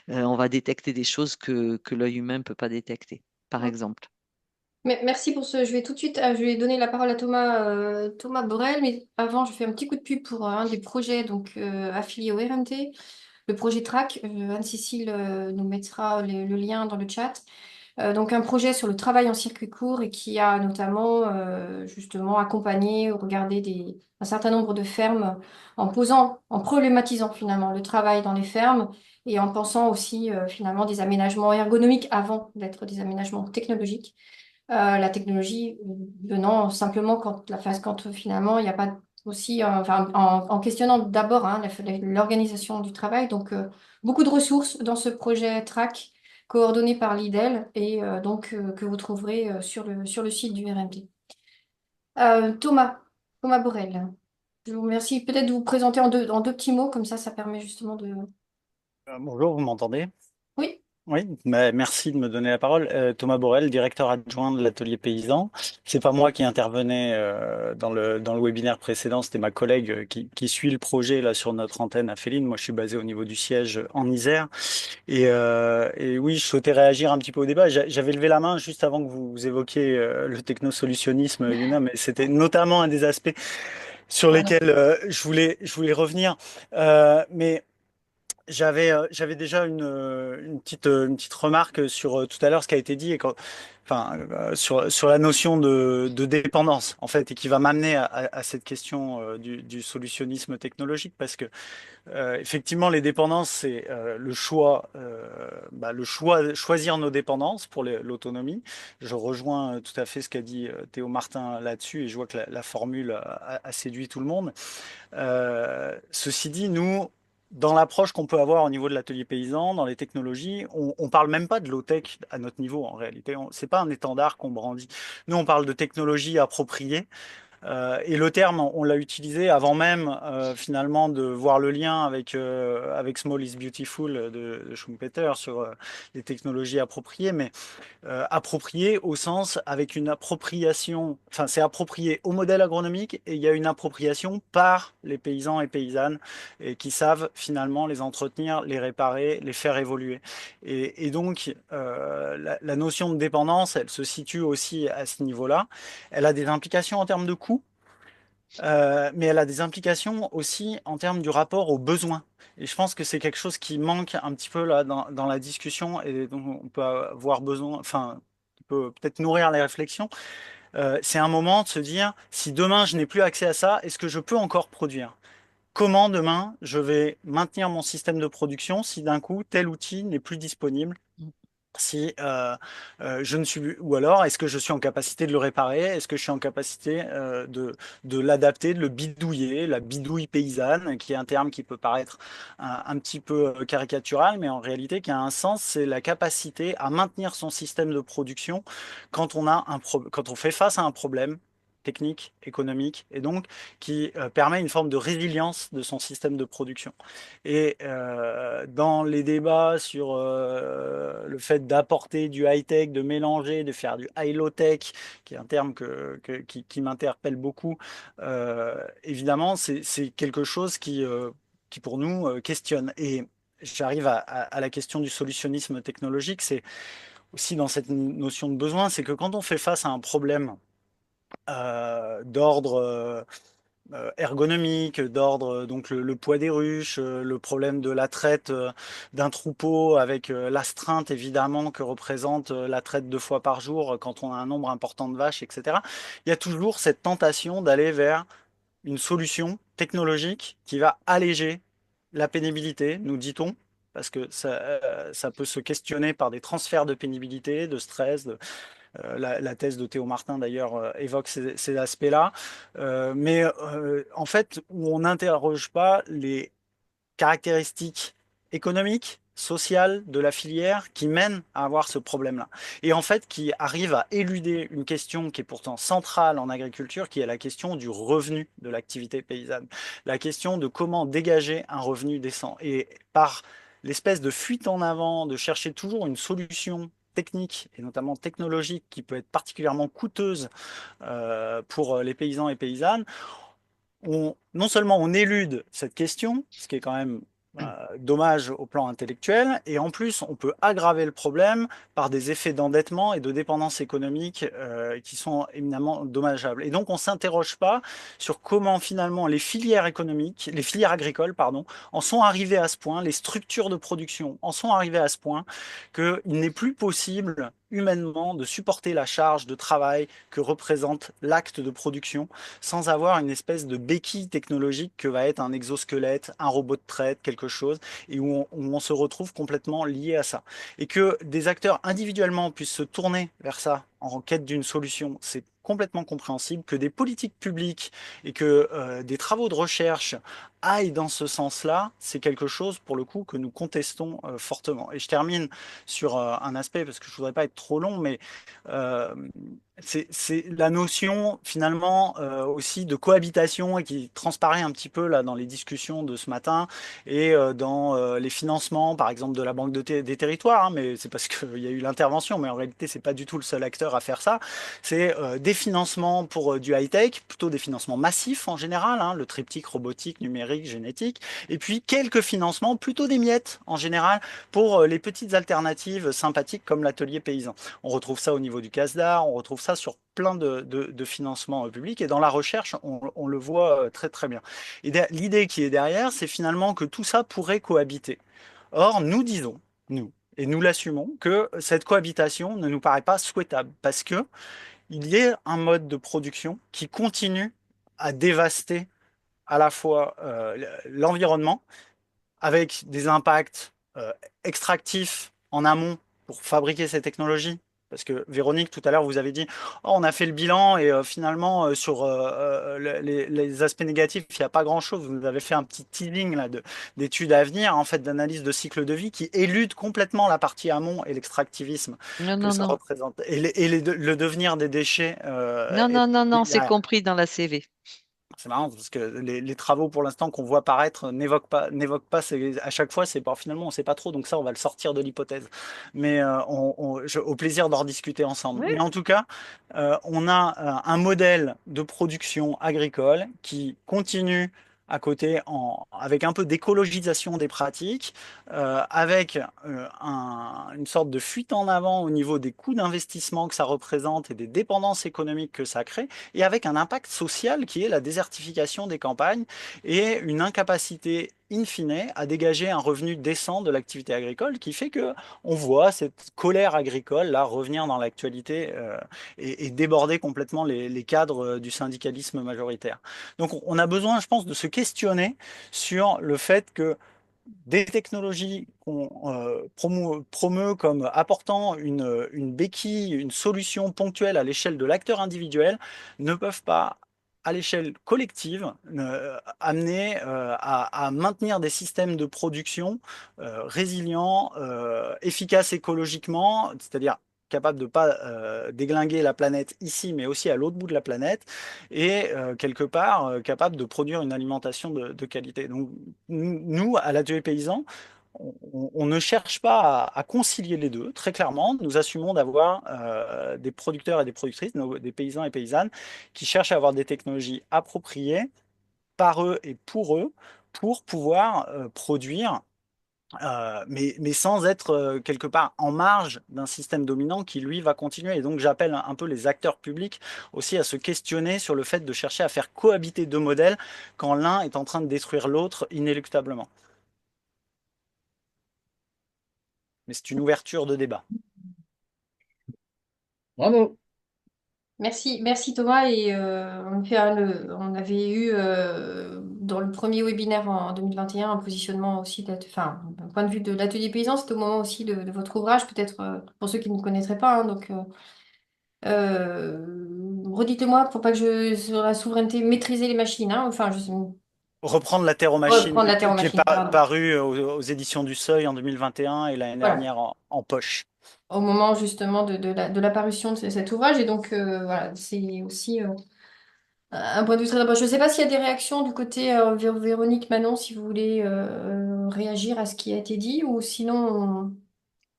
on va détecter des choses que l'œil humain ne peut pas détecter, par exemple. Merci pour ce. Je vais tout de suite, je vais donner la parole à Thomas, Thomas Borel, mais avant, je fais un petit coup de pub pour un des projets donc affiliés au RMT, le projet TRAC. Anne-Cécile nous mettra le lien dans le chat. Donc un projet sur le travail en circuit court et qui a notamment justement accompagné ou regardé un certain nombre de fermes en problématisant finalement le travail dans les fermes et en pensant aussi finalement des aménagements ergonomiques avant d'être des aménagements technologiques. La technologie venant simplement quand finalement il n'y a pas aussi, enfin, en questionnant d'abord hein, l'organisation du travail. Donc, beaucoup de ressources dans ce projet TRAC coordonné par l'IDEL et que vous trouverez sur le site du RMT. Thomas Borel, je vous remercie peut-être de vous présenter en deux petits mots, comme ça permet justement de... Bonjour, vous m'entendez? Oui, Oui, merci de me donner la parole. Thomas Borel, directeur adjoint de l'atelier paysan. C'est pas moi qui intervenais dans le webinaire précédent, c'était ma collègue qui suit le projet là sur notre antenne à Féline. Moi, je suis basé au niveau du siège en Isère. Et oui, je souhaitais réagir un petit peu au débat. J'avais levé la main juste avant que vous évoquiez le technosolutionnisme, Yuna, mais c'était notamment un des aspects sur pardon. lesquels je voulais revenir. Mais j'avais déjà une petite remarque sur tout à l'heure ce qui a été dit sur la notion de dépendance en fait et qui va m'amener à cette question du solutionnisme technologique parce que effectivement les dépendances c'est choisir nos dépendances pour l'autonomie. Je rejoins tout à fait ce qu'a dit Théo Martin là-dessus et je vois que la formule a séduit tout le monde. Ceci dit, nous, dans l'approche qu'on peut avoir au niveau de l'atelier paysan, dans les technologies, on parle même pas de low-tech à notre niveau en réalité. C'est pas un étendard qu'on brandit. Nous, on parle de technologie appropriée. Et le terme, on l'a utilisé avant même finalement de voir le lien avec Small is Beautiful de Schumpeter sur les technologies appropriées. Mais approprié au sens avec une appropriation, enfin c'est approprié au modèle agronomique et il y a une appropriation par les paysans et paysannes et qui savent finalement les entretenir, les réparer, les faire évoluer. Et donc la notion de dépendance, elle se situe aussi à ce niveau-là. Elle a des implications en termes de coûts. Mais elle a des implications aussi en termes du rapport aux besoins. Et je pense que c'est quelque chose qui manque un petit peu là dans la discussion et dont on peut avoir besoin, enfin, qui peut peut-être nourrir les réflexions. C'est un moment de se dire, si demain je n'ai plus accès à ça, est-ce que je peux encore produire? Comment demain je vais maintenir mon système de production si d'un coup tel outil n'est plus disponible? Si je ne suis ou alors est-ce que je suis en capacité de le réparer? Est-ce que je suis en capacité de l'adapter, de le bidouiller, la bidouille paysanne, qui est un terme qui peut paraître un petit peu caricatural, mais en réalité qui a un sens, c'est la capacité à maintenir son système de production quand on fait face à un problème technique, économique, et donc qui permet une forme de résilience de son système de production. Et dans les débats sur le fait d'apporter du high-tech, de mélanger, de faire du high-low-tech, qui est un terme qui m'interpelle beaucoup, évidemment, c'est quelque chose qui pour nous, questionne. Et j'arrive à la question du solutionnisme technologique, c'est aussi dans cette notion de besoin, c'est que quand on fait face à un problème d'ordre ergonomique, d'ordre donc le poids des ruches, le problème de la traite d'un troupeau avec l'astreinte évidemment que représente la traite 2 fois par jour quand on a un nombre important de vaches, etc. Il y a toujours cette tentation d'aller vers une solution technologique qui va alléger la pénibilité, nous dit-on, parce que ça peut se questionner par des transferts de pénibilité, de stress, la thèse de Théo Martin, d'ailleurs, évoque ces aspects-là. Mais en fait, où on n'interroge pas les caractéristiques économiques, sociales de la filière qui mènent à avoir ce problème-là. Et en fait, qui arrive à éluder une question qui est pourtant centrale en agriculture, qui est la question du revenu de l'activité paysanne. La question de comment dégager un revenu décent. Et par l'espèce de fuite en avant, de chercher toujours une solution technique et notamment technologique qui peut être particulièrement coûteuse pour les paysans et paysannes, non seulement on élude cette question, ce qui est quand même dommage au plan intellectuel, et en plus on peut aggraver le problème par des effets d'endettement et de dépendance économique qui sont éminemment dommageables. Et donc on ne s'interroge pas sur comment finalement les filières économiques, les filières agricoles, pardon, en sont arrivées à ce point, les structures de production en sont arrivées à ce point qu'il n'est plus possible humainement de supporter la charge de travail que représente l'acte de production sans avoir une espèce de béquille technologique que va être un exosquelette, un robot de traite, quelque chose, et où on se retrouve complètement lié à ça. Et que des acteurs individuellement puissent se tourner vers ça en quête d'une solution, c'est complètement compréhensible. Que des politiques publiques et que des travaux de recherche aillent dans ce sens-là, c'est quelque chose pour le coup que nous contestons fortement. Et je termine sur un aspect, parce que je ne voudrais pas être trop long, mais euh, c'est la notion finalement aussi de cohabitation et qui transparaît un petit peu là dans les discussions de ce matin et dans les financements par exemple de la Banque des territoires, hein, mais c'est parce qu'il y a eu l'intervention, mais en réalité c'est pas du tout le seul acteur à faire ça. C'est des financements pour du high-tech, plutôt des financements massifs en général, hein, le triptyque robotique, numérique, génétique, et puis quelques financements, plutôt des miettes en général, pour les petites alternatives sympathiques comme l'atelier paysan. On retrouve ça au niveau du CASDAR, on retrouve ça sur plein de financements publics et dans la recherche, on le voit très très bien. Et l'idée qui est derrière, c'est finalement que tout ça pourrait cohabiter. Or, nous disons, nous, et nous l'assumons, que cette cohabitation ne nous paraît pas souhaitable parce que il y a un mode de production qui continue à dévaster à la fois l'environnement avec des impacts extractifs en amont pour fabriquer ces technologies. Parce que Véronique, tout à l'heure, vous avez dit, oh, on a fait le bilan et finalement, sur les aspects négatifs, il n'y a pas grand-chose. Vous nous avez fait un petit teasing là, d'études à venir, en fait, d'analyse de cycle de vie qui élude complètement la partie amont et l'extractivisme Non, que non, ça non. représente le devenir des déchets Non, non, non, non, c'est derrière. compris dans la CV. C'est marrant parce que les travaux pour l'instant qu'on voit paraître n'évoquent pas à chaque fois, c'est pas finalement on sait pas trop, donc ça on va le sortir de l'hypothèse. Mais au plaisir d'en rediscuter ensemble. Oui. Mais en tout cas, on a un modèle de production agricole qui continue à côté avec un peu d'écologisation des pratiques, avec une sorte de fuite en avant au niveau des coûts d'investissement que ça représente et des dépendances économiques que ça crée et avec un impact social qui est la désertification des campagnes et une incapacité in fine à dégager un revenu décent de l'activité agricole qui fait que on voit cette colère agricole là revenir dans l'actualité et déborder complètement les cadres du syndicalisme majoritaire. Donc on a besoin, je pense, de se questionner sur le fait que des technologies qu'on promeut comme apportant une béquille, une solution ponctuelle à l'échelle de l'acteur individuel, ne peuvent pas, à l'échelle collective, amener à maintenir des systèmes de production résilients, efficaces écologiquement, c'est-à-dire capables de ne pas déglinguer la planète ici, mais aussi à l'autre bout de la planète, et quelque part capable de produire une alimentation de qualité. Donc nous, à l'atelier paysan, on ne cherche pas à concilier les deux, très clairement. Nous assumons d'avoir des producteurs et des productrices, des paysans et paysannes, qui cherchent à avoir des technologies appropriées par eux et pour pouvoir produire mais sans être quelque part en marge d'un système dominant qui, lui, va continuer. Et donc, j'appelle un peu les acteurs publics aussi à se questionner sur le fait de chercher à faire cohabiter deux modèles quand l'un est en train de détruire l'autre inéluctablement. Mais c'est une ouverture de débat. Bravo. Merci Thomas. Et on avait eu dans le premier webinaire en 2021 un positionnement aussi, enfin, d'un point de vue de l'atelier paysan, c'était au moment aussi de votre ouvrage, peut-être pour ceux qui ne connaîtraient pas, hein. Donc, redites-le-moi pour pas que je sur la souveraineté maîtriser les machines, hein. Enfin, Reprendre la terre aux machines, reprendre la terre aux qui est machines, pardon. paru aux éditions du Seuil en 2021 et l'année Voilà. dernière en poche. Au moment justement de l'apparition de cet ouvrage. Et donc, voilà, c'est aussi un point de vue très important. Je ne sais pas s'il y a des réactions du côté Véronique, Manon, si vous voulez réagir à ce qui a été dit, ou sinon,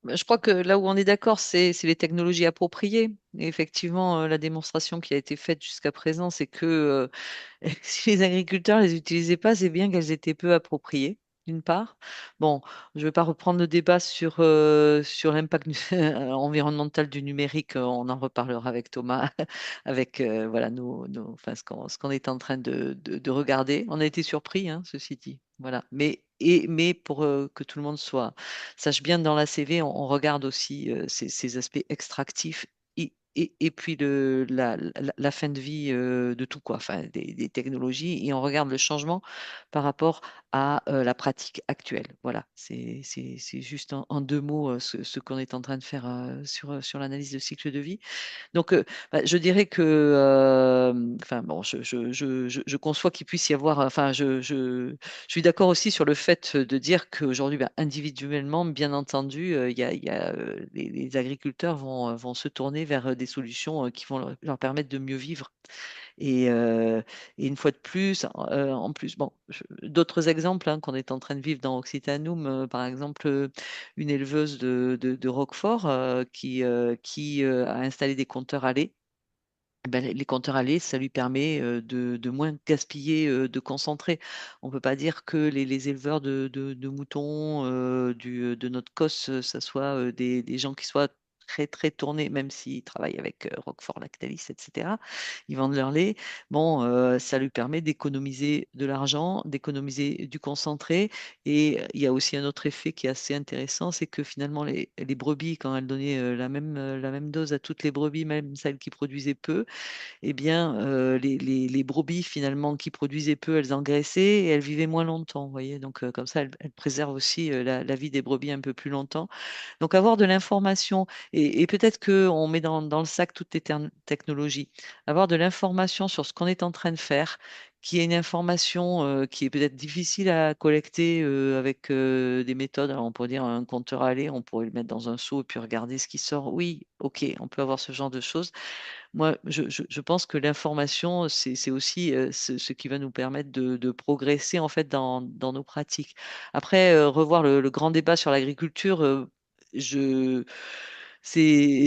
Je crois que là où on est d'accord, c'est les technologies appropriées. Et effectivement, la démonstration qui a été faite jusqu'à présent, c'est que si les agriculteurs les utilisaient pas, c'est bien qu'elles étaient peu appropriées, d'une part. Bon, je ne vais pas reprendre le débat sur l'impact environnemental du numérique. On en reparlera avec Thomas, avec voilà, enfin, ce qu'on est en train de regarder. On a été surpris, hein, ceci dit. Voilà. Mais mais pour que tout le monde sache bien dans la CV, on regarde aussi ces aspects extractifs et puis la fin de vie de tout, quoi, enfin, des technologies, et on regarde le changement par rapport à la pratique actuelle. Voilà, c'est juste en deux mots ce qu'on est en train de faire sur l'analyse de cycle de vie. Donc, je dirais que, enfin bon, je conçois qu'il puisse y avoir, enfin, je suis d'accord aussi sur le fait de dire qu'aujourd'hui, individuellement, bien entendu, les agriculteurs vont se tourner vers des solutions qui vont leur permettre de mieux vivre. Et une fois de plus, en plus, bon, d'autres exemples qu'on est en train de vivre dans Occitanum, par exemple, une éleveuse de Roquefort qui a installé des compteurs à lait. Les compteurs à lait, ça lui permet de moins gaspiller de concentré. On ne peut pas dire que les éleveurs de moutons de notre COS, ça soit des gens qui soient très, très tournés, même s'ils travaillent avec Roquefort, Lactalis, etc. Ils vendent leur lait. Bon, ça lui permet d'économiser de l'argent, d'économiser du concentré. Et il y a aussi un autre effet qui est assez intéressant, c'est que finalement, les brebis, quand elles donnaient la même dose à toutes les brebis, même celles qui produisaient peu, eh bien, les brebis, finalement, qui produisaient peu, elles engraissaient et elles vivaient moins longtemps, vous voyez. Donc, comme ça, elles préservent aussi la vie des brebis un peu plus longtemps. Donc, avoir de l'information, et peut-être qu'on met dans le sac toutes les technologies, avoir de l'information sur ce qu'on est en train de faire, qui est une information qui est peut-être difficile à collecter avec des méthodes. Alors, on pourrait dire un compteur à lait, on pourrait le mettre dans un seau et puis regarder ce qui sort. Oui, ok, on peut avoir ce genre de choses. Moi, je pense que l'information, c'est aussi ce qui va nous permettre de progresser en fait dans nos pratiques. Après, revoir le grand débat sur l'agriculture, je, c'est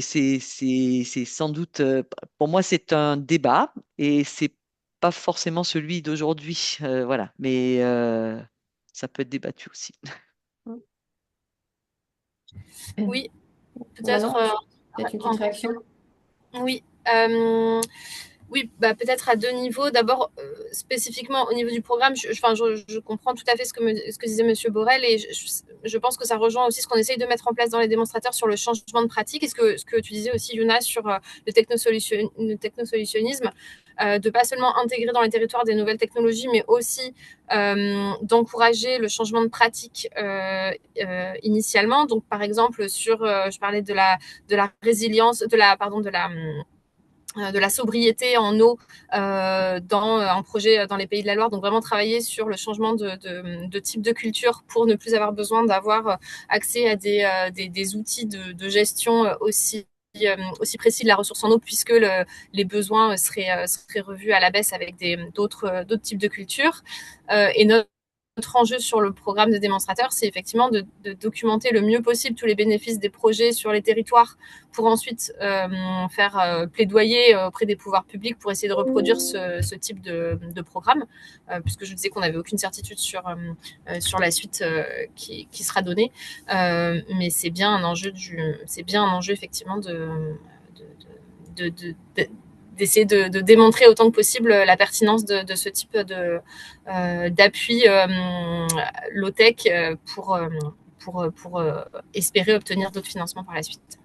sans doute, pour moi, c'est un débat et c'est pas forcément celui d'aujourd'hui, voilà. Mais ça peut être débattu aussi. Oui, peut-être. Manon, peut-être une petite réaction? Oui. Oui, peut-être à deux niveaux. D'abord, spécifiquement au niveau du programme, je comprends tout à fait ce que disait Monsieur Borel, et je pense que ça rejoint aussi ce qu'on essaye de mettre en place dans les démonstrateurs sur le changement de pratique, et ce que tu disais aussi, Yuna, sur le technosolutionnisme, de pas seulement intégrer dans les territoires des nouvelles technologies, mais aussi d'encourager le changement de pratique initialement. Donc, par exemple, je parlais de la résilience, de la sobriété en eau dans un projet dans les Pays de la Loire. Donc vraiment travailler sur le changement de type de culture pour ne plus avoir besoin d'avoir accès à des outils de gestion aussi précis de la ressource en eau, puisque les besoins seraient revus à la baisse avec d'autres types de cultures. Et notre enjeu sur le programme de démonstrateurs, c'est effectivement de documenter le mieux possible tous les bénéfices des projets sur les territoires pour ensuite faire plaidoyer auprès des pouvoirs publics pour essayer de reproduire ce type de programme, puisque je disais qu'on n'avait aucune certitude sur la suite qui sera donnée. Mais c'est bien un enjeu effectivement d'essayer de démontrer autant que possible la pertinence de ce type d'appui low-tech pour espérer obtenir d'autres financements par la suite.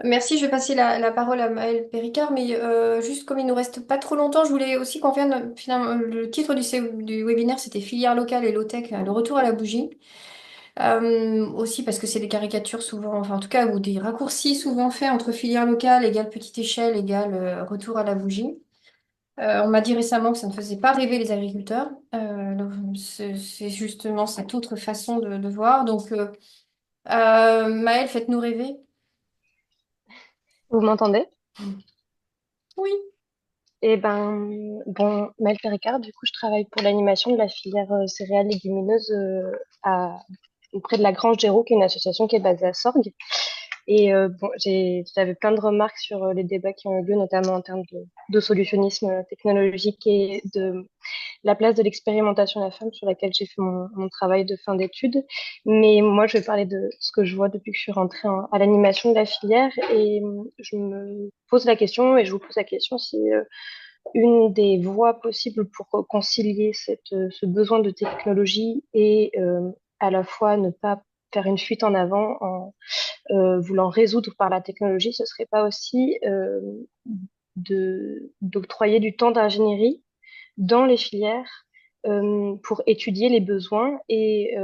Merci, je vais passer la parole à Maëlle Péricard, mais juste comme il nous reste pas trop longtemps, je voulais aussi qu'on vienne, finalement, le titre du webinaire, c'était Filière locale et low-tech, le retour à la bougie. Aussi parce que c'est des caricatures souvent, enfin en tout cas, ou des raccourcis souvent faits entre filière locale égale petite échelle égale retour à la bougie. On m'a dit récemment que ça ne faisait pas rêver les agriculteurs. Donc c'est justement cette autre façon de voir. Donc Maëlle, faites-nous rêver. Vous m'entendez? Oui. Eh ben, bon, Maëlle Péricard, du coup, je travaille pour l'animation de la filière céréales légumineuses auprès de la Grange d'Hérault, qui est une association qui est basée à Sorgues. Et bon, j'avais plein de remarques sur les débats qui ont eu lieu, notamment en termes de solutionnisme technologique et de la place de l'expérimentation à la femme, sur laquelle j'ai fait mon travail de fin d'études. Mais moi, je vais parler de ce que je vois depuis que je suis rentrée à l'animation de la filière, et je me pose la question, et je vous pose la question, si une des voies possibles pour concilier ce besoin de technologie et à la fois ne pas faire une fuite en avant en voulant résoudre par la technologie, ce serait pas aussi d'octroyer du temps d'ingénierie dans les filières pour étudier les besoins et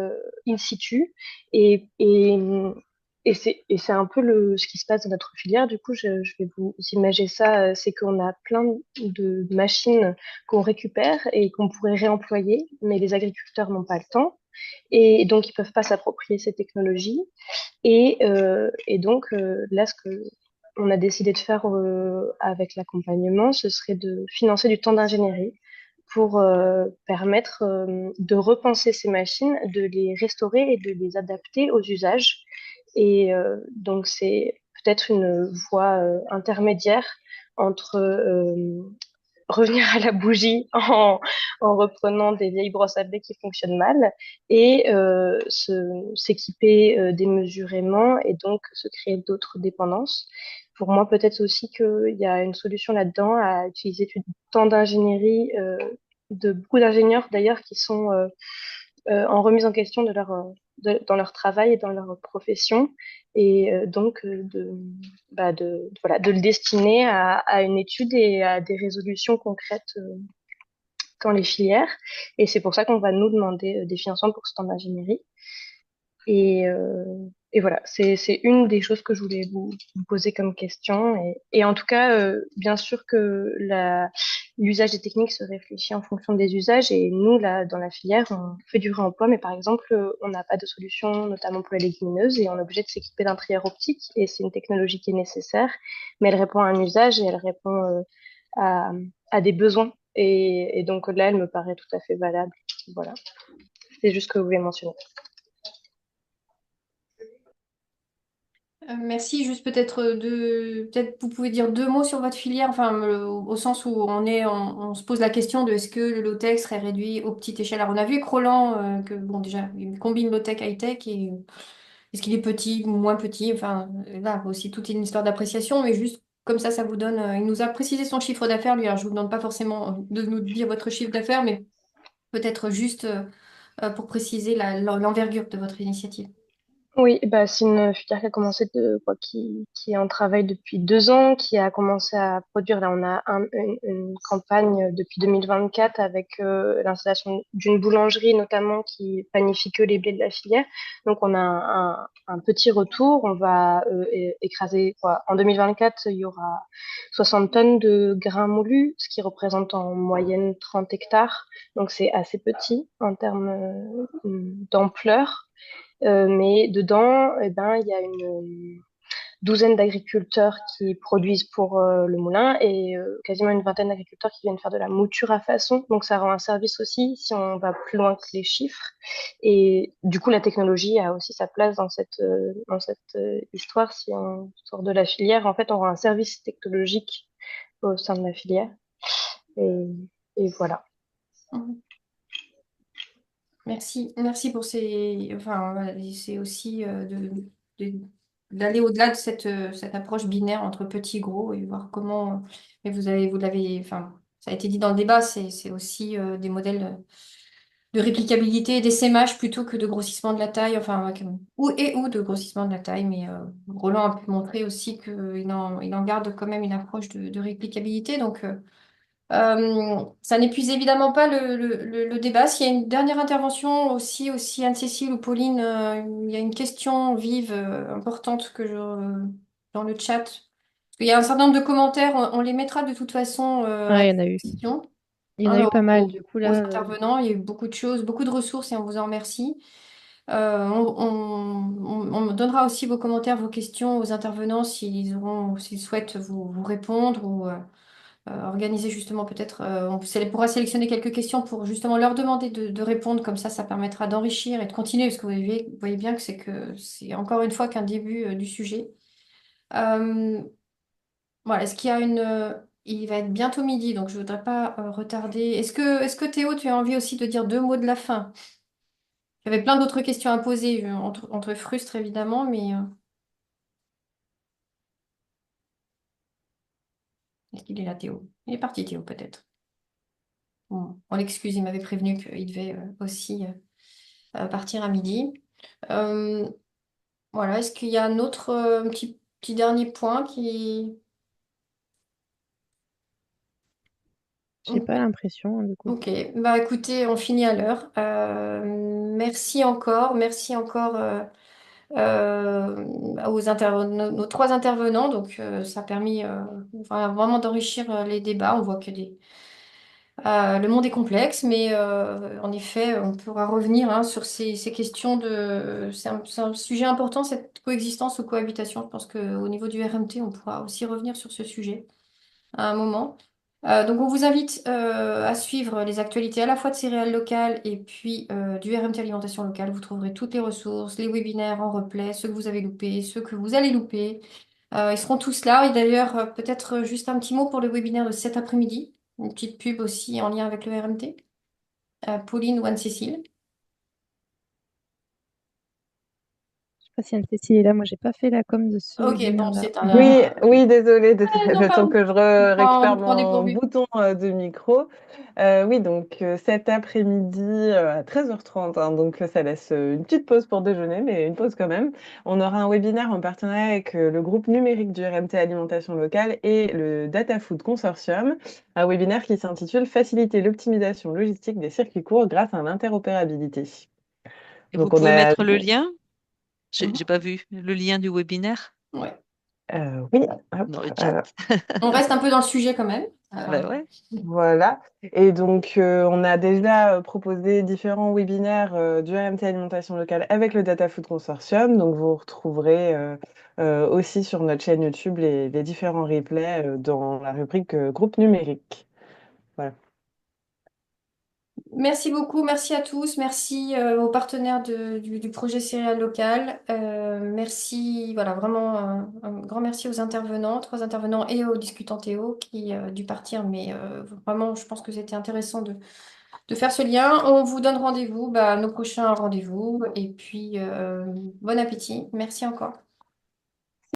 in situ et c'est un peu ce qui se passe dans notre filière. Du coup, je vais vous imaginer ça, c'est qu'on a plein de machines qu'on récupère et qu'on pourrait réemployer, mais les agriculteurs n'ont pas le temps et donc ils peuvent pas s'approprier ces technologies. Et donc là, ce que on a décidé de faire avec l'accompagnement, ce serait de financer du temps d'ingénierie pour permettre de repenser ces machines, de les restaurer et de les adapter aux usages. Et donc, c'est peut-être une voie intermédiaire entre revenir à la bougie en reprenant des vieilles brosses à balai qui fonctionnent mal et s'équiper démesurément et donc se créer d'autres dépendances. Pour moi, peut-être aussi qu'il y a une solution là-dedans à utiliser du temps d'ingénierie de beaucoup d'ingénieurs d'ailleurs qui sont en remise en question de dans leur travail et dans leur profession et donc voilà, de le destiner à une étude et à des résolutions concrètes dans les filières. Et c'est pour ça qu'on va nous demander des financements pour ce temps d'ingénierie. Et, et voilà, c'est une des choses que je voulais vous poser comme question. Et en tout cas, bien sûr que l'usage des techniques se réfléchit en fonction des usages. Et nous, là, dans la filière, on fait du réemploi, mais par exemple, on n'a pas de solution, notamment pour les légumineuses, et on est obligé de s'équiper d'un trieur optique. Et c'est une technologie qui est nécessaire, mais elle répond à un usage et elle répond à, à des besoins. Et donc là, elle me paraît tout à fait valable. Voilà, c'est juste ce que je voulais mentionner. Merci. Juste peut-être vous pouvez dire deux mots sur votre filière, enfin au sens où on se pose la question de est-ce que le low-tech serait réduit aux petites échelles. Alors on a vu avec Roland que bon déjà il combine low-tech high-tech et est-ce qu'il est petit ou moins petit. Enfin là aussi toute une histoire d'appréciation, mais juste comme ça vous donne. Il nous a précisé son chiffre d'affaires lui. Alors je vous demande pas forcément de nous dire votre chiffre d'affaires, mais peut-être juste pour préciser l'envergure de votre initiative. Oui, bah, c'est une filière qui a commencé qui est en travail depuis 2 ans, qui a commencé à produire. Là, on a une campagne depuis 2024 avec l'installation d'une boulangerie notamment qui planifie que les blés de la filière. Donc, on a un petit retour. On va écraser quoi. En 2024, il y aura 60 tonnes de grains moulus, ce qui représente en moyenne 30 hectares. Donc, c'est assez petit en termes d'ampleur. Mais dedans, eh ben, il y a une douzaine d'agriculteurs qui produisent pour le moulin et quasiment une vingtaine d'agriculteurs qui viennent faire de la mouture à façon. Donc ça rend un service aussi si on va plus loin que les chiffres. Et du coup, la technologie a aussi sa place dans cette histoire. Si on sort de la filière, en fait, on rend un service technologique au sein de la filière. Et, et voilà. Mhm. Merci pour ces. Enfin, voilà, c'est aussi de- d'aller au-delà de cette approche binaire entre petit et gros et voir comment. Mais vous l'avez. Enfin, ça a été dit dans le débat, c'est aussi des modèles de réplicabilité et d'essaimage plutôt que de grossissement de la taille. Enfin, ou de grossissement de la taille. Mais Roland a pu montrer aussi il en garde quand même une approche de réplicabilité. Donc. Ça n'épuise évidemment pas le débat. S'il y a une dernière intervention aussi Anne-Cécile ou Pauline, il y a une question vive, importante dans le chat. Il y a un certain nombre de commentaires, on les mettra de toute façon à Ouais, il y en a eu. disposition Il y en a eu pas mal. Du coup, aux là, intervenants. Il y a eu beaucoup de choses, beaucoup de ressources et on vous en remercie. On donnera aussi vos commentaires, vos questions aux intervenants s'ils souhaitent vous répondre ou organiser justement peut-être, on pourra sélectionner quelques questions pour justement leur demander de répondre, comme ça permettra d'enrichir et de continuer, parce que vous voyez bien que c'est encore une fois qu'un début du sujet. Euh, voilà, est-ce qu'il y a il va être bientôt midi, donc je ne voudrais pas retarder. Est-ce que Théo, tu as envie aussi de dire deux mots de la fin? Il y avait plein d'autres questions à poser, entre frustres évidemment, mais... Est-ce qu'il est là, Théo? Il est parti, Théo, peut-être. Bon, on l'excuse, il m'avait prévenu qu'il devait aussi partir à midi. Euh, voilà, est-ce qu'il y a un autre petit dernier point qui... J'ai pas l'impression, du coup. Ok, bah écoutez, on finit à l'heure. Merci encore nos trois intervenants. Donc ça a permis vraiment d'enrichir les débats. On voit que le monde est complexe, mais en effet, on pourra revenir hein, sur ces questions de. C'est un sujet important, cette coexistence ou cohabitation. Je pense qu'au niveau du RMT, on pourra aussi revenir sur ce sujet à un moment. Donc, on vous invite à suivre les actualités à la fois de céréales locales et puis du RMT Alimentation Locale. Vous trouverez toutes les ressources, les webinaires en replay, ceux que vous avez loupés, ceux que vous allez louper. Ils seront tous là. Et d'ailleurs, peut-être juste un petit mot pour le webinaire de cet après-midi. Une petite pub aussi en lien avec le RMT. Pauline ou Anne-Cécile. Je sais pas si Anne-Cécile est là. Moi, j'ai pas fait la com de ce Ok, bon, webinaire-là. c'est Oui, oui, désolée, non, le temps pardon. que je On récupère prend mon dépourvu. bouton de micro. Oui, donc cet après-midi à 13h30, hein, donc ça laisse une petite pause pour déjeuner, mais une pause quand même. On aura un webinaire en partenariat avec le groupe numérique du RMT Alimentation Locale et le Data Food Consortium, un webinaire qui s'intitule Faciliter l'optimisation logistique des circuits courts grâce à l'interopérabilité. Et vous Donc on pouvez a mettre le lien? Mhm. J'ai pas vu le lien du webinaire Ouais. oui, hop, dans le chat. On reste un peu dans le sujet quand même. Bah ouais. voilà. Et donc, on a déjà proposé différents webinaires du RMT Alimentation Locale avec le Data Food Consortium. Donc, vous retrouverez aussi sur notre chaîne YouTube les différents replays dans la rubrique groupe numérique. Voilà. Merci beaucoup, merci à tous, merci aux partenaires du projet Céréales Local. Merci, voilà, vraiment un grand merci aux intervenants, trois intervenants et aux discutants Théo qui dû partir, mais vraiment, je pense que c'était intéressant de faire ce lien. On vous donne rendez-vous, bah, nos prochains rendez-vous, et puis bon appétit. Merci encore.